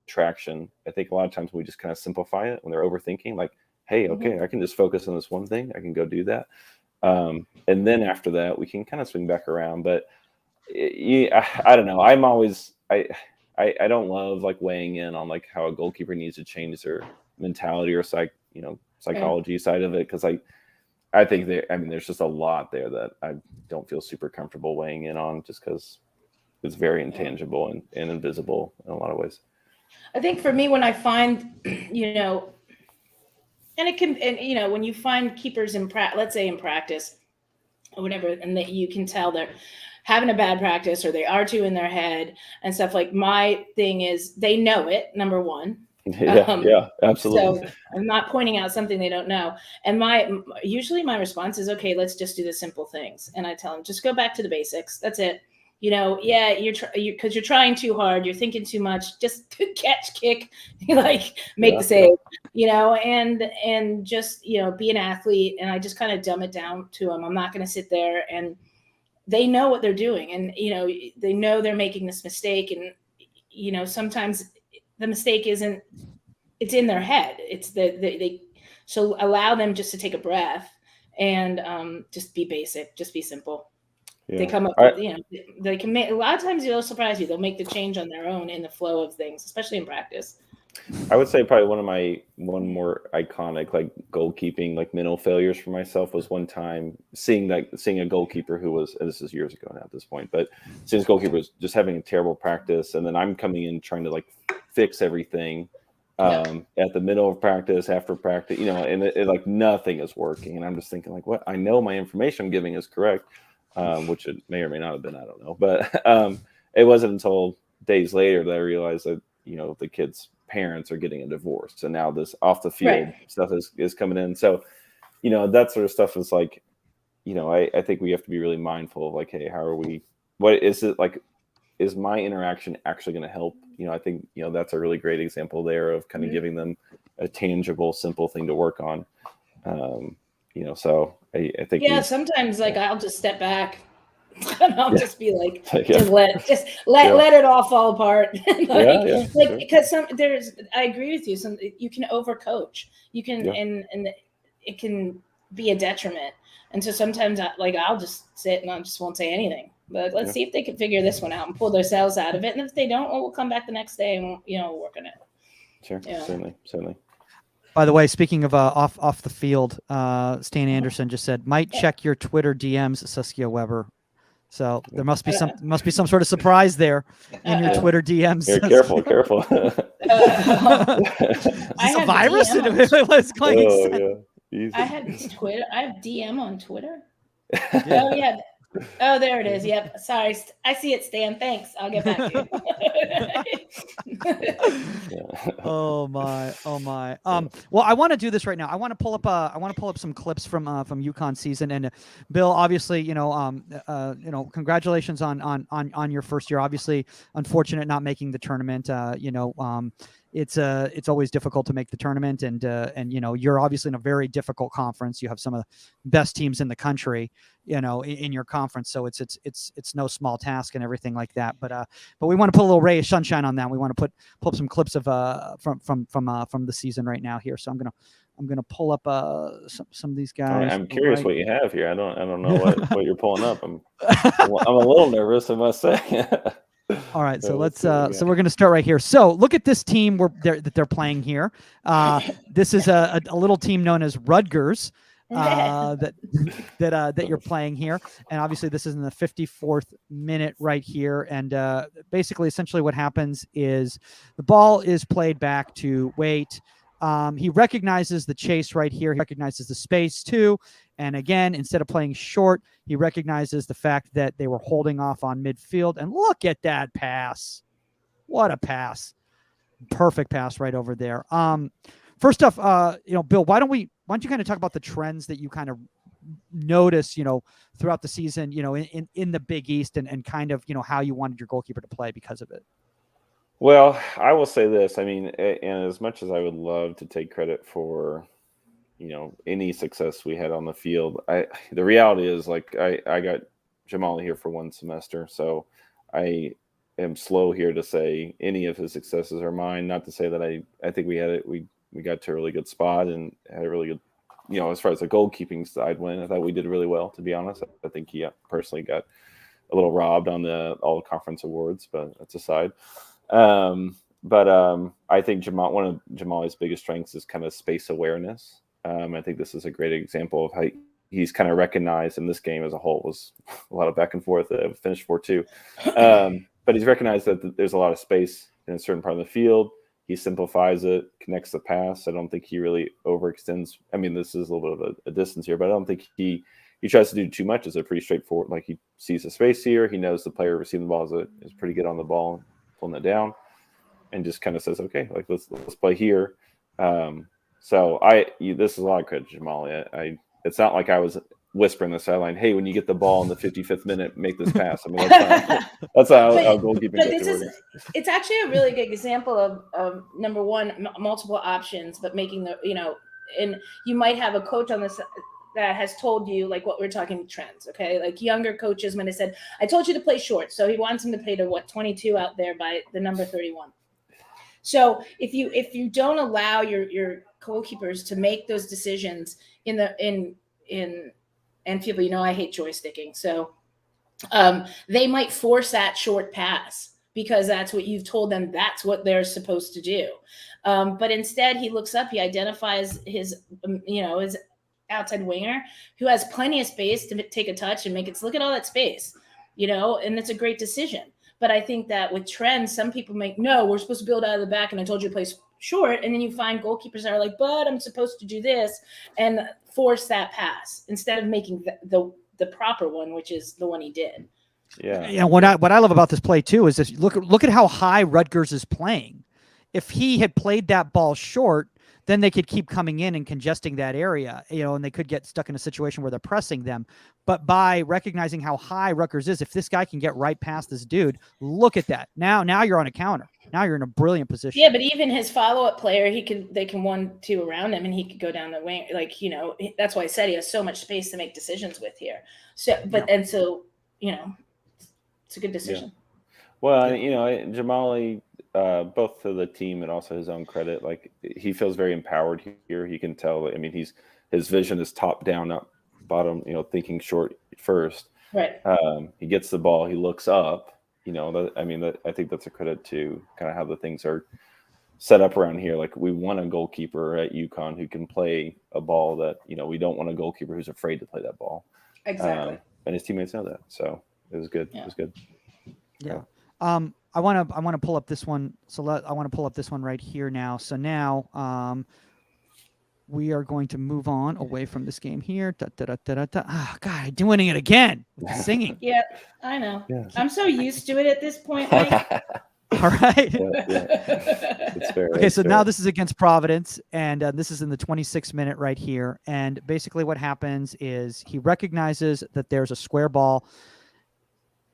traction, I think a lot of times we just kind of simplify it when they're overthinking, like, hey, okay, I can just focus on this one thing. I can go do that. And then after that, we can kind of swing back around. But I don't know. I'm always, I don't love like weighing in on like how a goalkeeper needs to change their mentality or psychology side of it. Cause I think there's just a lot there that I don't feel super comfortable weighing in on, just cause it's very intangible and invisible in a lot of ways. I think for me, when I find, you know, you know, when you find keepers let's say in practice or whatever, and that you can tell they're having a bad practice or they are too in their head and stuff, like my thing is they know it, number one. Yeah, absolutely. So I'm not pointing out something they don't know. And usually my response is, okay, let's just do the simple things. And I tell them, just go back to the basics. That's it. You know, yeah, because you're trying too hard, you're thinking too much, just catch, kick, like make the save, you know, and just, you know, be an athlete. And I just kind of dumb it down to them. I'm not going to sit there, and they know what they're doing. And, you know, they know they're making this mistake. And, you know, sometimes the mistake it's in their head. It's so allow them just to take a breath and just be basic, just be simple. Yeah. They come up with, you know, they can make, a lot of times they'll surprise you. They'll make the change on their own in the flow of things, especially in practice. I would say probably one more iconic like goalkeeping like mental failures for myself was one time seeing a goalkeeper who was, and this is years ago now at this point, but seeing this goalkeeper was just having a terrible practice, and then I'm coming in trying to like fix everything at the middle of practice, after practice, you know, and it like nothing is working, and I'm just thinking like, what? I know my information I'm giving is correct. Which it may or may not have been, I don't know. But it wasn't until days later that I realized that, you know, the kid's parents are getting a divorce. And now this off the field stuff is coming in. So, you know, that sort of stuff is like, you know, I think we have to be really mindful of like, hey, what is it like? Is my interaction actually going to help? You know, I think, you know, that's a really great example there of kind of giving them a tangible, simple thing to work on. You know, so I think sometimes like I'll just step back and I'll just be like, just let it all fall apart. Because I agree with you. You can overcoach. You can and it can be a detriment. And so sometimes I'll just sit and I just won't say anything. But let's see if they can figure this one out and pull themselves out of it. And if they don't, we'll come back the next day and we'll work on it. Sure, certainly. By the way, speaking of off the field, Stan Anderson just said, might check your Twitter DMs, Saskia Weber. So there must be some sort of surprise there in your Twitter DMs. Yeah, careful. Is this a virus? What's going on? I had Twitter. I have DM on Twitter. Oh yeah. Oh, there it is. Yep. Sorry. I see it, Stan. Thanks. I'll get back to you. Oh my. Well, I want to do this right now. I want to pull up some clips from Uconn season. And Bill, obviously, congratulations on your first year. Obviously, unfortunate not making the tournament. It's always difficult to make the tournament, and you're obviously in a very difficult conference. You have some of the best teams in the country, in your conference. So it's no small task and everything like that. But we want to put a little ray of sunshine on that. We want to pull up some clips of from the season right now here. So I'm gonna pull up some of these guys. I'm curious what you have here. I don't know what you're pulling up. I'm a little nervous, I must say. All right, so so we're going to start right here. So look at this team that they're playing here. This is a little team known as Rutgers that you're playing here, and obviously this is in the 54th minute right here. And basically, essentially, what happens is the ball is played back to Waite. He recognizes the chase right here. He recognizes the space too. And again, instead of playing short, he recognizes the fact that they were holding off on midfield. And look at that pass. What a pass. Perfect pass right over there. First off, Bill, why don't you kind of talk about the trends that you kind of notice, throughout the season, in the Big East and kind of, how you wanted your goalkeeper to play because of it? Well, I will say this. I mean, and as much as I would love to take credit for, any success we had on the field, the reality is, like, I got Jamal here for one semester, so I am slow here to say any of his successes are mine. Not to say that I think we had it. We got to a really good spot and had a really good, as far as the goalkeeping side went, I thought we did really well, to be honest. I think he personally got a little robbed on all the conference awards, but that's aside. I think one of Jamal's biggest strengths is kind of space awareness. I think this is a great example of how he's kind of recognized in this game as a whole. It was a lot of back and forth. It finished 4-2. But he's recognized that there's a lot of space in a certain part of the field. He simplifies it, connects the pass. I don't think he really overextends. I mean, this is a little bit of a distance here, but I don't think he tries to do too much. It's a pretty straightforward. Like, he sees the space here. He knows the player receiving the ball is pretty good on the ball, pulling it down, and just kind of says, okay, like let's play here. This is a lot of credit to Jamal. It's not like I was whispering the sideline, hey, when you get the ball in the 55th minute, make this pass. I mean, that's how goalkeeping works. It's actually a really good example of number one, multiple options, but making and you might have a coach on this that has told you, like, what we're talking trends, okay? Like, younger coaches might have said, I told you to play short. So he wants him to play to 22 out there by the number 31. So if you don't allow your goalkeepers to make those decisions and people, I hate joysticking. So they might force that short pass because that's what you've told them. That's what they're supposed to do. But instead he looks up, he identifies his outside winger who has plenty of space to take a touch and make it. Look at all that space, and it's a great decision. But I think that with trends, some people we're supposed to build out of the back, and I told you to play short. And then you find goalkeepers that are like, but I'm supposed to do this, and force that pass instead of making the proper one, which is the one he did. Yeah. Yeah. What I love about this play too is if look at how high Rutgers is playing. If he had played that ball short, then they could keep coming in and congesting that area, and they could get stuck in a situation where they're pressing them. But by recognizing how high Rutgers is, if this guy can get right past this dude, look at that. Now you're on a counter. Now you're in a brilliant position. Yeah, but even his follow-up player, they can 1-2 around him, and he could go down the wing. That's why I said he has so much space to make decisions with here. So, it's a good decision. Yeah. Well, Jamali, both to the team and also his own credit, like, he feels very empowered here. He can tell. I mean, his vision is top down, not bottom. Thinking short first. Right. He gets the ball. He looks up. I think that's a credit to kind of how the things are set up around here. Like, we want a goalkeeper at Uconn who can play a ball that we don't want a goalkeeper who's afraid to play that ball. Exactly. And his teammates know that, so it was good. Yeah. It was good. Yeah. I want to pull up this one. I want to pull up this one right here now. So now, we are going to move on away from this game here. Oh, God, I'm doing it again with the singing. Yeah, I know. Yeah. I'm so used to it at this point, Mike. All right. It's fair. Okay, it's so fair. now this is against Providence, and this is in the 26th minute right here. And basically what happens is he recognizes that there's a square ball,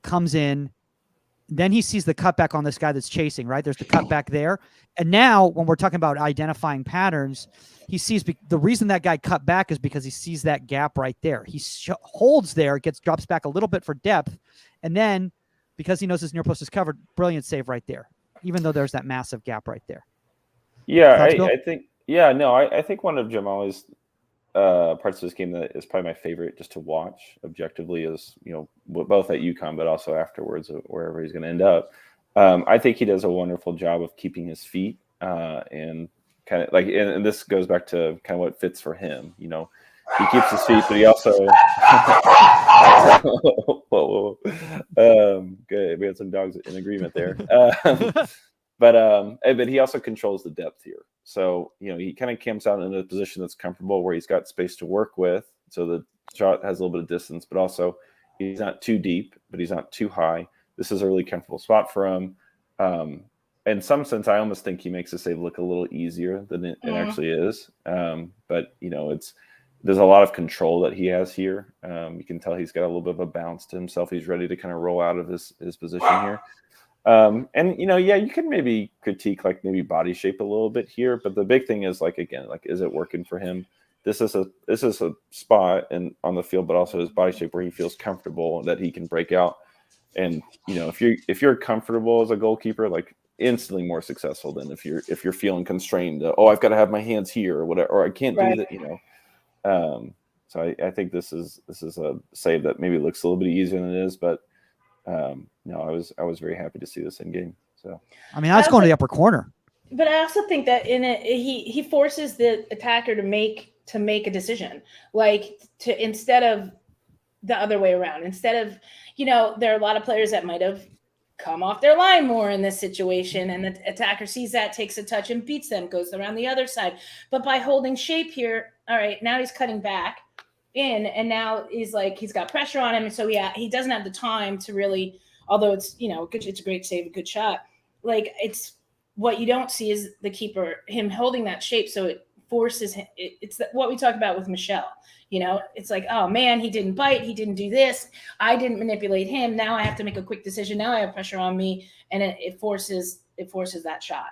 comes in, then he sees the cutback on this guy that's chasing, right? There's the cutback there. And now when we're talking about identifying patterns, he sees the reason that guy cut back is because he sees that gap right there. He holds there, drops back a little bit for depth, and then because he knows his near post is covered, brilliant save right there, even though there's that massive gap right there. Yeah, I think. Yeah, no, I think one of Jamali's parts of this game that is probably my favorite just to watch objectively is, both at Uconn but also afterwards wherever he's going to end up. I think he does a wonderful job of keeping his feet and kind of like, and this goes back to kind of what fits for him. He keeps his feet, but he also whoa. Good. We had some dogs in agreement there. But he also controls the depth here. So, he kind of camps out in a position that's comfortable where he's got space to work with. So the shot has a little bit of distance, but also he's not too deep, but he's not too high. This is a really comfortable spot for him. In some sense, I almost think he makes the save look a little easier than it actually is. But, there's a lot of control that he has here. You can tell he's got a little bit of a bounce to himself. He's ready to kind of roll out of his position here. You can maybe critique like maybe body shape a little bit here, but the big thing is is it working for him? This is a spot on the field, but also his body shape where he feels comfortable that he can break out. And if you're comfortable as a goalkeeper, like instantly more successful than if you're feeling constrained. I've got to have my hands here or whatever, or I can't do that. So I think this is a save that maybe looks a little bit easier than it is, but. No, I was very happy to see this in game. So that's going to the upper corner. But I also think that in it, he forces the attacker to make a decision, instead of the other way around. Instead of there are a lot of players that might have come off their line more in this situation, and the attacker sees that, takes a touch, and beats them, goes around the other side. But by holding shape here, all right, now he's cutting back in, and now he's got pressure on him, and so he doesn't have the time to really, although it's it's a great save, a good shot, it's what you don't see is the keeper, him holding that shape, so it forces him. It's what we talked about with Michelle. It's like, oh man, he didn't bite, he didn't do this, I didn't manipulate him, now I have to make a quick decision, now I have pressure on me, and it forces that shot.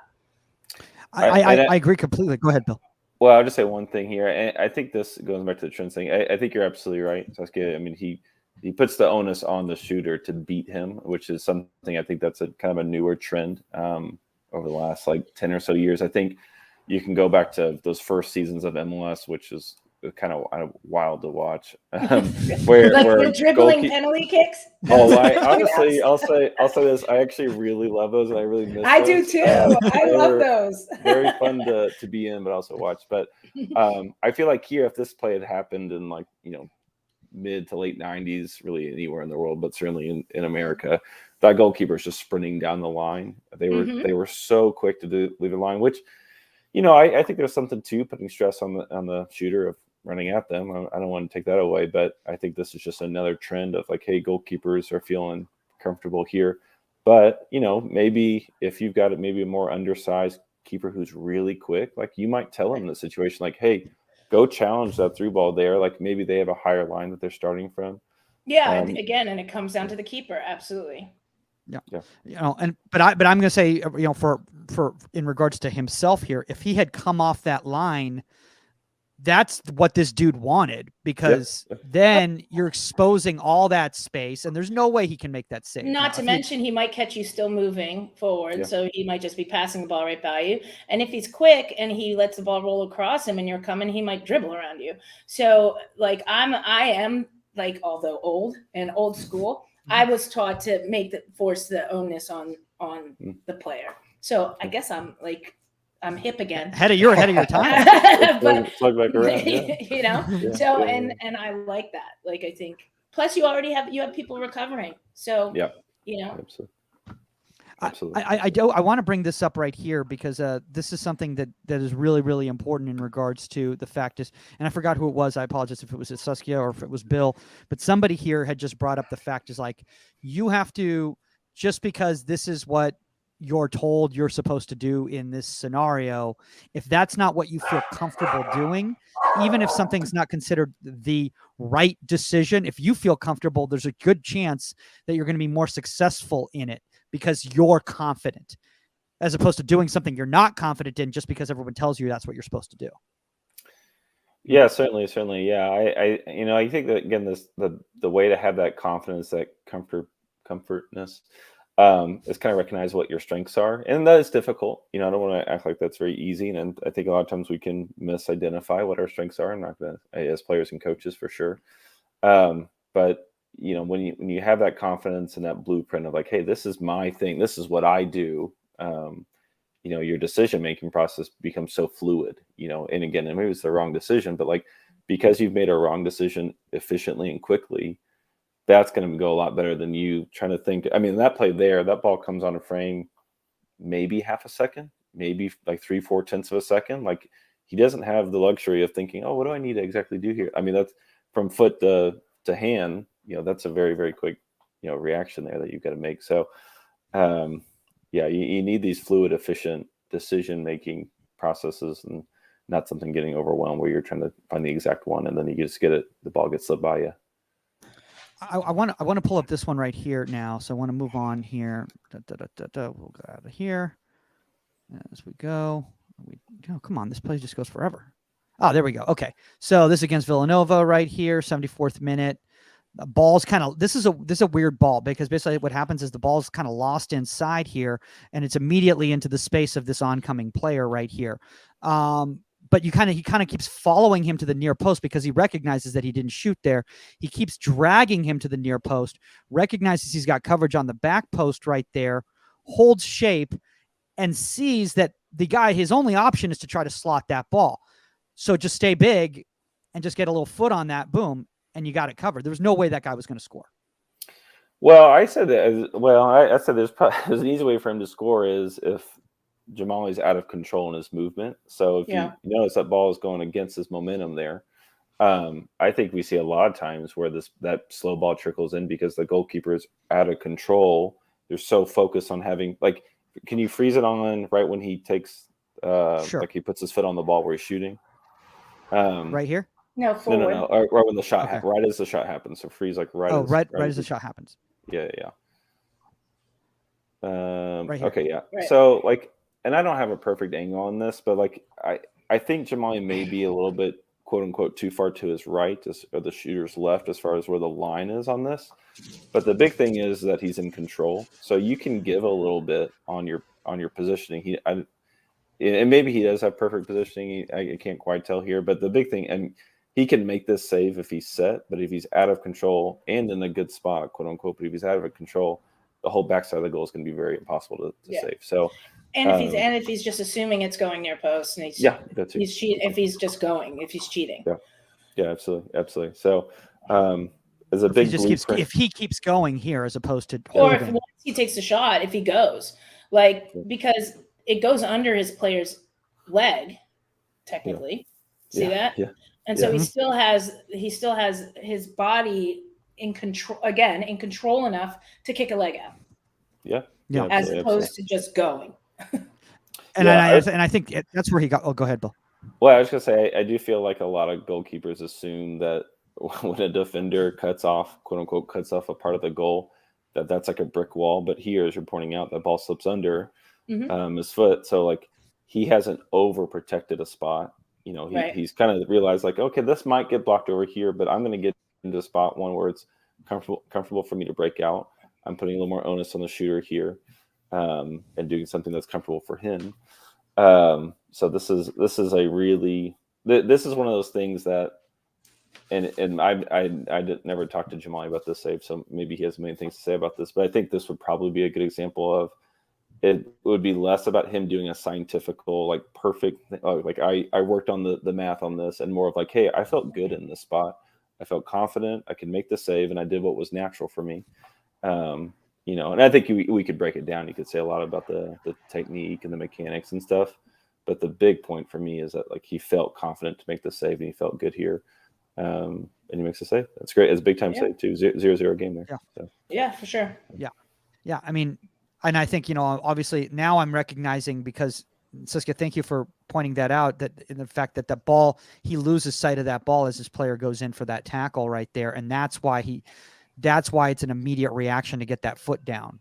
I agree completely. Go ahead, Bill. Well, I'll just say one thing here, and I think this goes back to the trends thing. I think you're absolutely right, Saskia. I mean, he puts the onus on the shooter to beat him, which is something I think that's a kind of a newer trend over the last 10 or so years. I think you can go back to those first seasons of MLS, which is kind of wild to watch. Where dribbling penalty kicks. Honestly, I'll say this. I actually really love those, and I really miss. I do too. I love those. Very fun to be in, but also watch. But I feel like here, if this play had happened in mid to late 90s, really anywhere in the world, but certainly in America, that goalkeeper is just sprinting down the line. They were so quick to leave the line, which I think there's something to putting stress on the shooter of running at them. I don't want to take that away, but I think this is just another trend of hey, goalkeepers are feeling comfortable here. But maybe if you've got maybe a more undersized keeper who's really quick, you might tell him in the situation, hey, go challenge that through ball there. Maybe they have a higher line that they're starting from. Yeah, again, and it comes down to the keeper. Absolutely. Yeah. But I'm going to say, for in regards to himself here, if he had come off that line, that's what this dude wanted, because then you're exposing all that space, and there's no way he can make that save. Not to mention, he might catch you still moving forward, so he might just be passing the ball right by you. And if he's quick and he lets the ball roll across him and you're coming, he might dribble around you. So, I am although old school, I was taught to force the onus on the player. So I guess I'm hip again. Ahead of your time. But, plug back around, So and I like that. I think plus you already have people recovering. So Absolutely. Absolutely. I want to bring this up right here because this is something that is really, really important in regards to the fact is, and I forgot who it was. I apologize if it was Saskia or if it was Bill, but somebody here had just brought up the fact is like, you have to, just because this is what you're told you're supposed to do in this scenario, if that's not what you feel comfortable doing, even if something's not considered the right decision, if you feel comfortable, there's a good chance that you're going to be more successful in it because you're confident, as opposed to doing something you're not confident in just because everyone tells you that's what you're supposed to do. Yeah, certainly. Yeah, I think that again, the way to have that confidence, that comfortness, is kind of recognize what your strengths are, and that is difficult. I don't want to act like that's very easy, and I think a lot of times we can misidentify what our strengths are. I'm not going to, as players and coaches for sure, but when you have that confidence and that blueprint of like, hey, this is my thing, this is what I do. Your decision-making process becomes so fluid, and again, and maybe it's the wrong decision, but like, because you've made a wrong decision efficiently and quickly, that's going to go a lot better than you trying to think. I mean, that play there, that ball comes on a frame, maybe half a second, maybe like 3/4 of a second. Like, he doesn't have the luxury of thinking, oh, what do I need to exactly do here? I mean, that's from foot to hand, that's a very, very quick, reaction there that you've got to make. So, yeah, you need these fluid, efficient decision-making processes, and not something getting overwhelmed where you're trying to find the exact one and then you just get it, the ball gets slipped by you. I want to pull up this one right here now. So I want to move on here. We'll go out of here as we go. Come on, this play just goes forever. Oh, there we go. Okay, so this is against Villanova right here, 74th minute. The ball's kind of, this is a weird ball because basically what happens is the ball's kind of lost inside here, and it's immediately into the space of this oncoming player right here. But he kind of keeps following him to the near post because he recognizes that he didn't shoot there. He keeps dragging him to the near post, recognizes he's got coverage on the back post right there, holds shape, and sees that his only option is to try to slot that ball. So just stay big and just get a little foot on that, boom, and you got it covered. There was no way that guy was going to score. Well, I said that. I said there's an easy way for him to score is if Jamali's out of control in his movement. So if you notice that ball is going against his momentum there, I think we see a lot of times where that slow ball trickles in because the goalkeeper is out of control. They're so focused on having, like, can you freeze it on right when he takes, Sure. like he puts his foot on the ball where he's shooting? Right here? No, forward. No. Right when the shot, right as the shot happens. So freeze like right. Right as the shot happens. Yeah. Right here. Okay, yeah. Right. So like, and I don't have a perfect angle on this, but like I think Jamali may be a little bit, quote unquote, too far to his right or the shooter's left as far as where the line is on this. But the big thing is that he's in control, so you can give a little bit on your positioning. And maybe he does have perfect positioning. I can't quite tell here, but the big thing, and he can make this save if he's set, but if he's out of control and in a good spot, quote unquote, but if he's out of control, the whole backside of the goal is going to be very impossible to save. So, and if he's just assuming it's going near post, and he's cheating. If he's cheating. Yeah, absolutely. So, as a big if he keeps going here as opposed to, or if once he takes a shot, if he goes because it goes under his player's leg, technically. See that? Yeah. And so he still has his body in control enough to kick a leg out. Yeah. As opposed to just going. I think that's where he got. Oh, go ahead, Bill. Well, I was gonna say I do feel like a lot of goalkeepers assume that when a defender cuts off, quote unquote, cuts off a part of the goal, that's like a brick wall. But here, as you're pointing out, that ball slips under his foot, so like he hasn't overprotected a spot. He's kind of realized like, okay, this might get blocked over here, but I'm going to get into a spot one where it's comfortable for me to break out. I'm putting a little more onus on the shooter here, and doing something that's comfortable for him. So this is one of those things that, and I never talked to Jamali about this save, so maybe he has many things to say about this, but I think this would probably be a good example of. It would be less about him doing a scientifical, like perfect, like I worked on the math on this, and more of like, hey, I felt good in this spot. I felt confident. I could make the save, and I did what was natural for me. and I think we could break it down. You could say a lot about the technique and the mechanics and stuff. But the big point for me is that like he felt confident to make the save and he felt good here. And he makes a save. That's great. It's a big time save too. 0-0 game there. Yeah. So. Yeah, for sure. Yeah. I mean, and I think, obviously now I'm recognizing, because Siska, thank you for pointing that out, that in the fact that the ball, he loses sight of that ball as his player goes in for that tackle right there. And that's why it's an immediate reaction to get that foot down.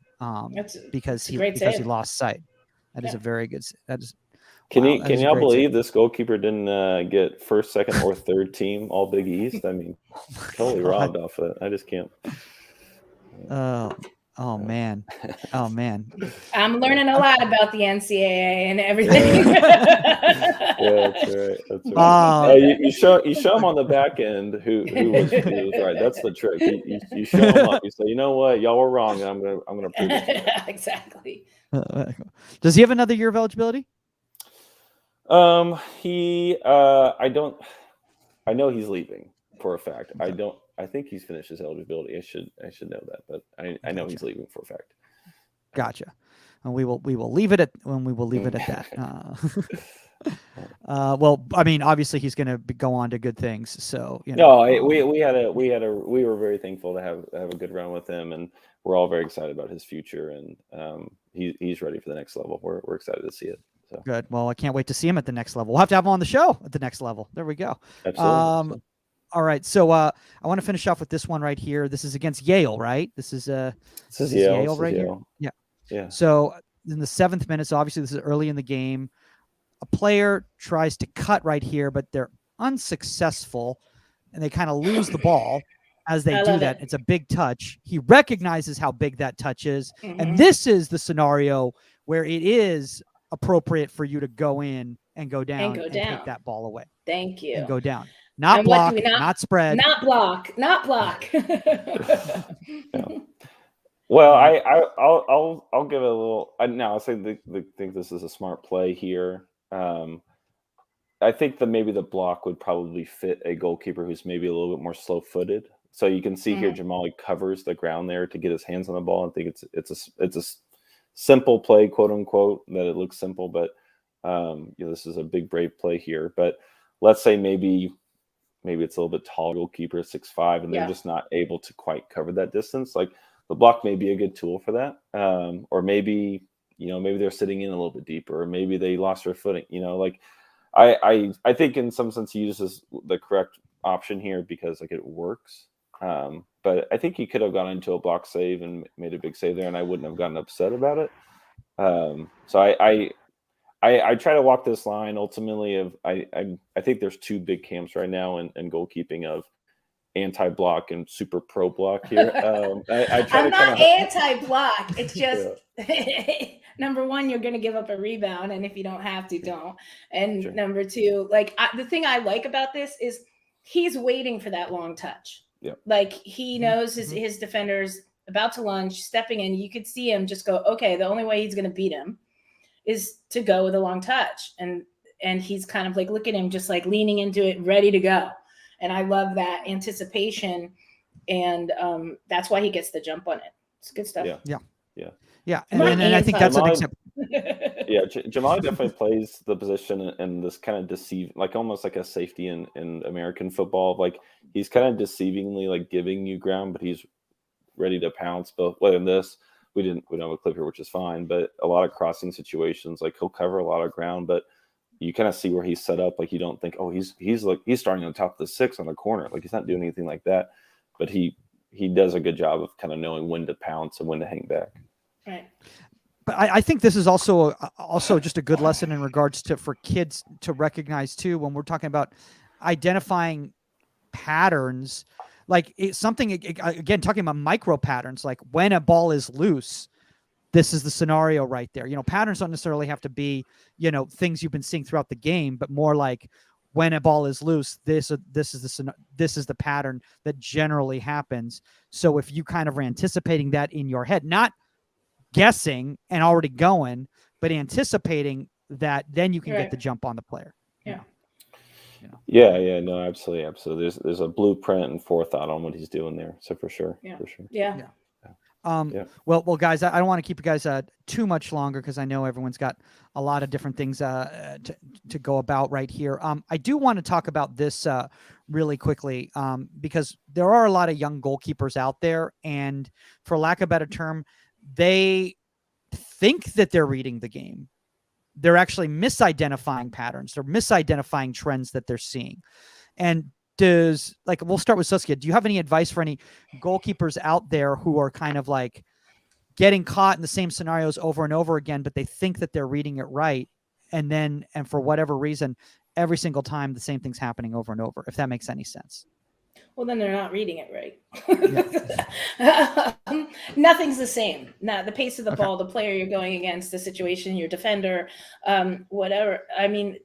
Because he lost sight. That is a very good, Can y'all believe this goalkeeper didn't get first, second, or third team All Big East? I mean, totally robbed off of it. I just can't. Oh man. I'm learning a lot about the NCAA and everything. Yeah, that's right. You show them on the back end who was right. That's the trick. You show them up. You say, you know what, y'all were wrong. And I'm gonna prove it. Exactly. Does he have another year of eligibility? I know he's leaving for a fact. Okay. I think he's finished his eligibility. I should know that, but I know he's leaving for a fact. Gotcha. And we will leave it at that. Well, I mean, obviously he's going to go on to good things. So, we were very thankful to have a good run with him, and we're all very excited about his future, and he's ready for the next level. We're excited to see it. So. Good. Well, I can't wait to see him at the next level. We'll have to have him on the show at the next level. There we go. Absolutely. All right. So I want to finish off with this one right here. This is against Yale, right? This is Yale right here. Yeah. Yeah. So in the 7th minute, so obviously this is early in the game. A player tries to cut right here, but they're unsuccessful, and they kind of lose the ball as they do that. It's a big touch. He recognizes how big that touch is, and this is the scenario where it is appropriate for you to go in and go down and take that ball away. Thank you. And go down. Not block, not spread. Not block. Yeah. Well, I'll give it a little. I'll say think this is a smart play here. I think that maybe the block would probably fit a goalkeeper who's maybe a little bit more slow-footed. So you can see here Jamali covers the ground there to get his hands on the ball. I think it's a simple play, quote unquote, that it looks simple, but this is a big brave play here. But let's say maybe it's a little bit taller goalkeeper, 6'5", and they're just not able to quite cover that distance. Like the block may be a good tool for that. Or maybe they're sitting in a little bit deeper, or maybe they lost their footing. I think in some sense he uses the correct option here because like it works. But I think he could have gone into a block save and made a big save there, and I wouldn't have gotten upset about it. So I try to walk this line ultimately of I think there's two big camps right now in goalkeeping of anti-block and super pro block here. I'm not anti-block. It's just number one, you're going to give up a rebound, and if you don't have to, don't. And number two, the thing I like about this is he's waiting for that long touch. Yeah. Like he knows his defender's about to lunge, stepping in. You could see him just go, okay, the only way he's going to beat him is to go with a long touch. And he's kind of like, look at him just like leaning into it, ready to go. And I love that anticipation. And that's why he gets the jump on it. It's good stuff. Yeah. And I think that's an example. Yeah, Jamali definitely plays the position in this kind of deceive, like almost like a safety in American football. Like he's kind of deceivingly like giving you ground, but he's ready to pounce. But in this, we don't have a clip here, which is fine. But a lot of crossing situations, like he'll cover a lot of ground, but you kind of see where he's set up. Like you don't think, oh, he's starting on top of the 6 on the corner. Like he's not doing anything like that. But he does a good job of kind of knowing when to pounce and when to hang back. Right. But I think this is also just a good lesson in regards to for kids to recognize too, when we're talking about identifying patterns, like it's something, again, talking about micro patterns, like when a ball is loose, this is the scenario right there. Patterns don't necessarily have to be, things you've been seeing throughout the game, but more like when a ball is loose, this is the pattern that generally happens. So if you kind of are anticipating that in your head, not guessing and already going, but anticipating that, then you can get the jump on the player. Yeah. No, absolutely. There's a blueprint and forethought on what he's doing there. So for sure. Well, guys, I don't want to keep you guys too much longer because I know everyone's got a lot of different things to go about right here. I do want to talk about this really quickly because there are a lot of young goalkeepers out there, and for lack of a better term, they think that they're reading the game. They're actually misidentifying patterns. They're misidentifying trends that they're seeing. And we'll start with Saskia. Do you have any advice for any goalkeepers out there who are kind of like getting caught in the same scenarios over and over again, but they think that they're reading it right, and for whatever reason, every single time the same thing's happening over and over, if that makes any sense? Well, then they're not reading it right. Yeah. Nothing's the same. Now, the pace of the ball, the player you're going against, the situation, your defender, whatever. I mean,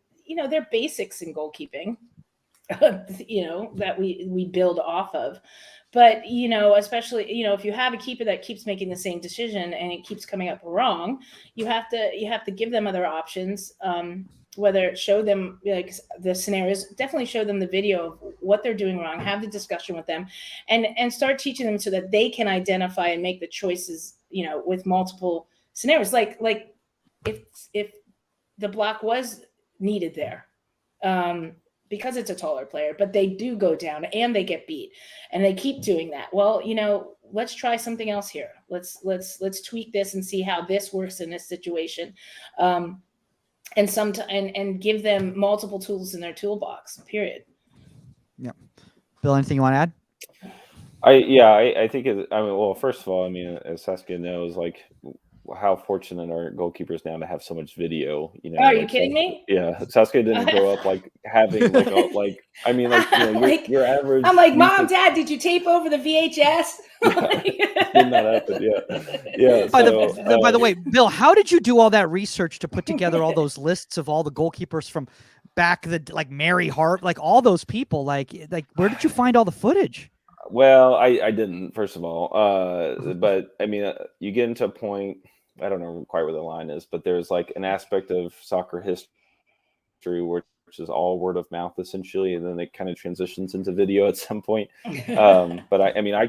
they're basics in goalkeeping, that we build off of. But, especially, if you have a keeper that keeps making the same decision and it keeps coming up wrong, you have to give them other options. Whether show them like the scenarios, definitely show them the video of what they're doing wrong, have the discussion with them, and start teaching them so that they can identify and make the choices, with multiple scenarios. Like if the block was needed there, because it's a taller player, but they do go down and they get beat and they keep doing that. Well, let's try something else here. Let's tweak this and see how this works in this situation. And give them multiple tools in their toolbox, period. Yeah. Bill, anything you want to add? I think well, first of all, as Saskia knows, like how fortunate are goalkeepers now to have so much video, Are you kidding me? Yeah. Saskia didn't grow up like having your average. I'm like, Mom, Dad, did you tape over the VHS? Did not happen. Yeah. By the way, Bill, how did you do all that research to put together all those lists of all the goalkeepers from back like Mary Hart, like all those people? Like where did you find all the footage? Well, I didn't, first of all, but you get into a point, I don't know quite where the line is, but there's like an aspect of soccer history which is all word of mouth essentially, and then it kind of transitions into video at some point. But I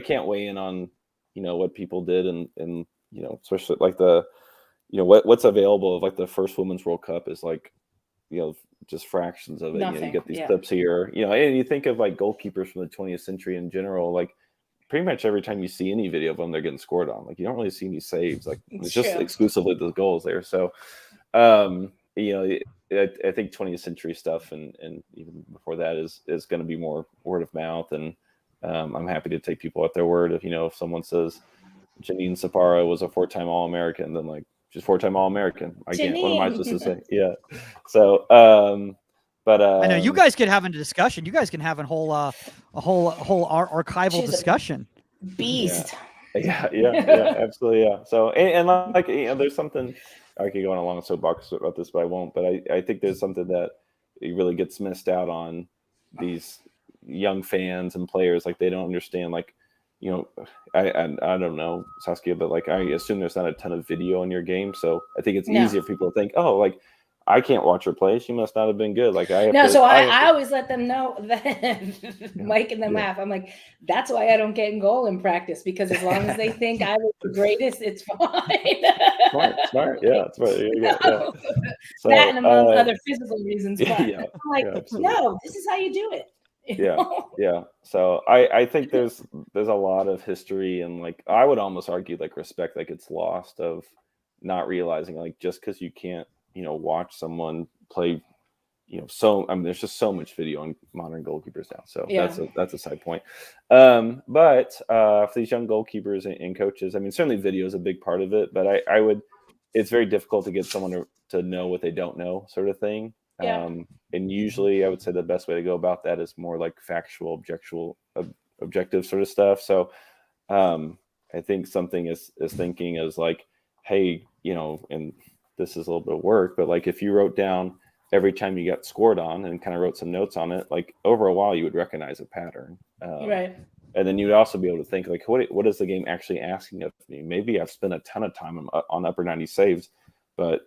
can't weigh in on what people did and especially like the what's available of like the first Women's World Cup is like just fractions of it. Nothing. You get these clips here, and you think of like goalkeepers from the 20th century in general, like pretty much every time you see any video of them, they're getting scored on. Like you don't really see any saves. Like it's just exclusively the goals there. So, I think 20th century stuff and even before that is going to be more word of mouth. And I'm happy to take people at their word. If someone says Janine Sapara was a 4-time All-American, then like she's 4-time All-American. What am I supposed to say? Yeah. So, but I know you guys could have a discussion. You guys can have a whole archival discussion. Beast. Yeah, absolutely. Yeah. So, and like, there's something I could go on a long soapbox about this, but I won't. But I think there's something that really gets missed out on these young fans and players. Like they don't understand, like, I don't know, Saskia, but like I assume there's not a ton of video in your game, so I think it's easier for people to think, oh, like I can't watch her play, she must not have been good. Like I always let them know that Mike and them laugh. I'm like, that's why I don't get in goal in practice, because as long as they think I was the greatest, it's fine. Smart. Yeah, that's right. Yeah. So, that and among other physical reasons. But I'm like, no, this is how you do it. Yeah. So I think there's a lot of history, and like I would almost argue like respect that gets lost of not realizing like just because you can't watch someone play there's just so much video on modern goalkeepers now, so that's a side point. But for these young goalkeepers and coaches, certainly video is a big part of it, but it's very difficult to get someone to know what they don't know, sort of thing. And usually I would say the best way to go about that is more like factual, objective sort of stuff. So I think something is thinking is like, hey, and this is a little bit of work, but like if you wrote down every time you got scored on and kind of wrote some notes on it, like over a while you would recognize a pattern. Right. And then you'd also be able to think like, what is the game actually asking of me? Maybe I've spent a ton of time on upper 90 saves, but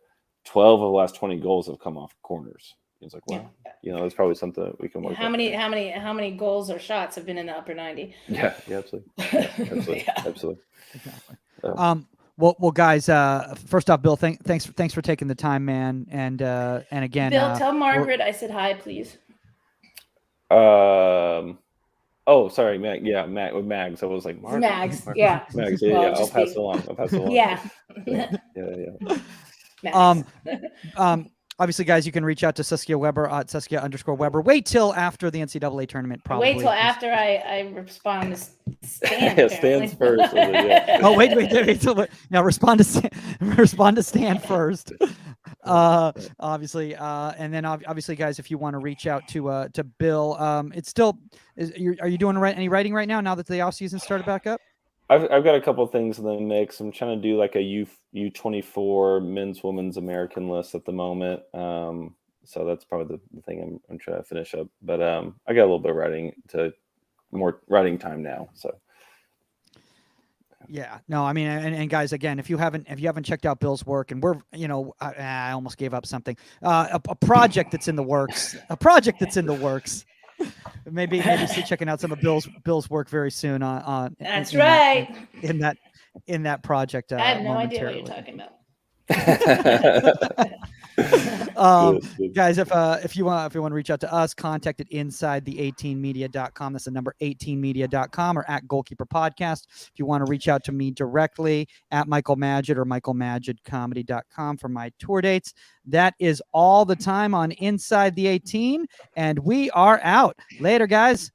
12 of the last 20 goals have come off corners. It's like, wow, it's probably something that we can work How on. many goals or shots have been in the upper 90? Yeah, absolutely. Yeah, absolutely. Yeah. Absolutely. Exactly. Well, guys. First off, Bill, thanks for taking the time, man. And again, Bill, tell Margaret I said hi, please. Oh, sorry, Mag. Yeah, Mags. I was like, Mags. Yeah. Mags. Yeah, I'll pass it along. Yeah. Yeah. Obviously, guys, you can reach out to Saskia Weber at Saskia_Weber. Wait till after the NCAA tournament, probably. Wait till after I respond to Stan. Yeah, Stan's first. Yeah. Oh, wait. Now respond to Stan first. Obviously, and then obviously, guys, if you want to reach out to Bill, it's still. Are you doing any writing right now that the off season started back up? I've got a couple of things in the mix. I'm trying to do like a U24 men's women's American list at the moment. So that's probably the thing I'm trying to finish up. But I got a little bit of more writing time now. So yeah, no, I mean, and guys, again, if you haven't checked out Bill's work, and we're, I almost gave up something, a project that's in the works, maybe see checking out some of Bill's work very soon on that's right in that project. I have no idea what you're talking about. Guys, if you want to reach out to us, contact at insidethe18media.com. That's the number 18media.com, or at Goalkeeper Podcast. If you want to reach out to me directly, at Michael Magid or michaelmagidcomedy.com for my tour dates. That is all the time on Inside the 18, and we are out. Later, guys.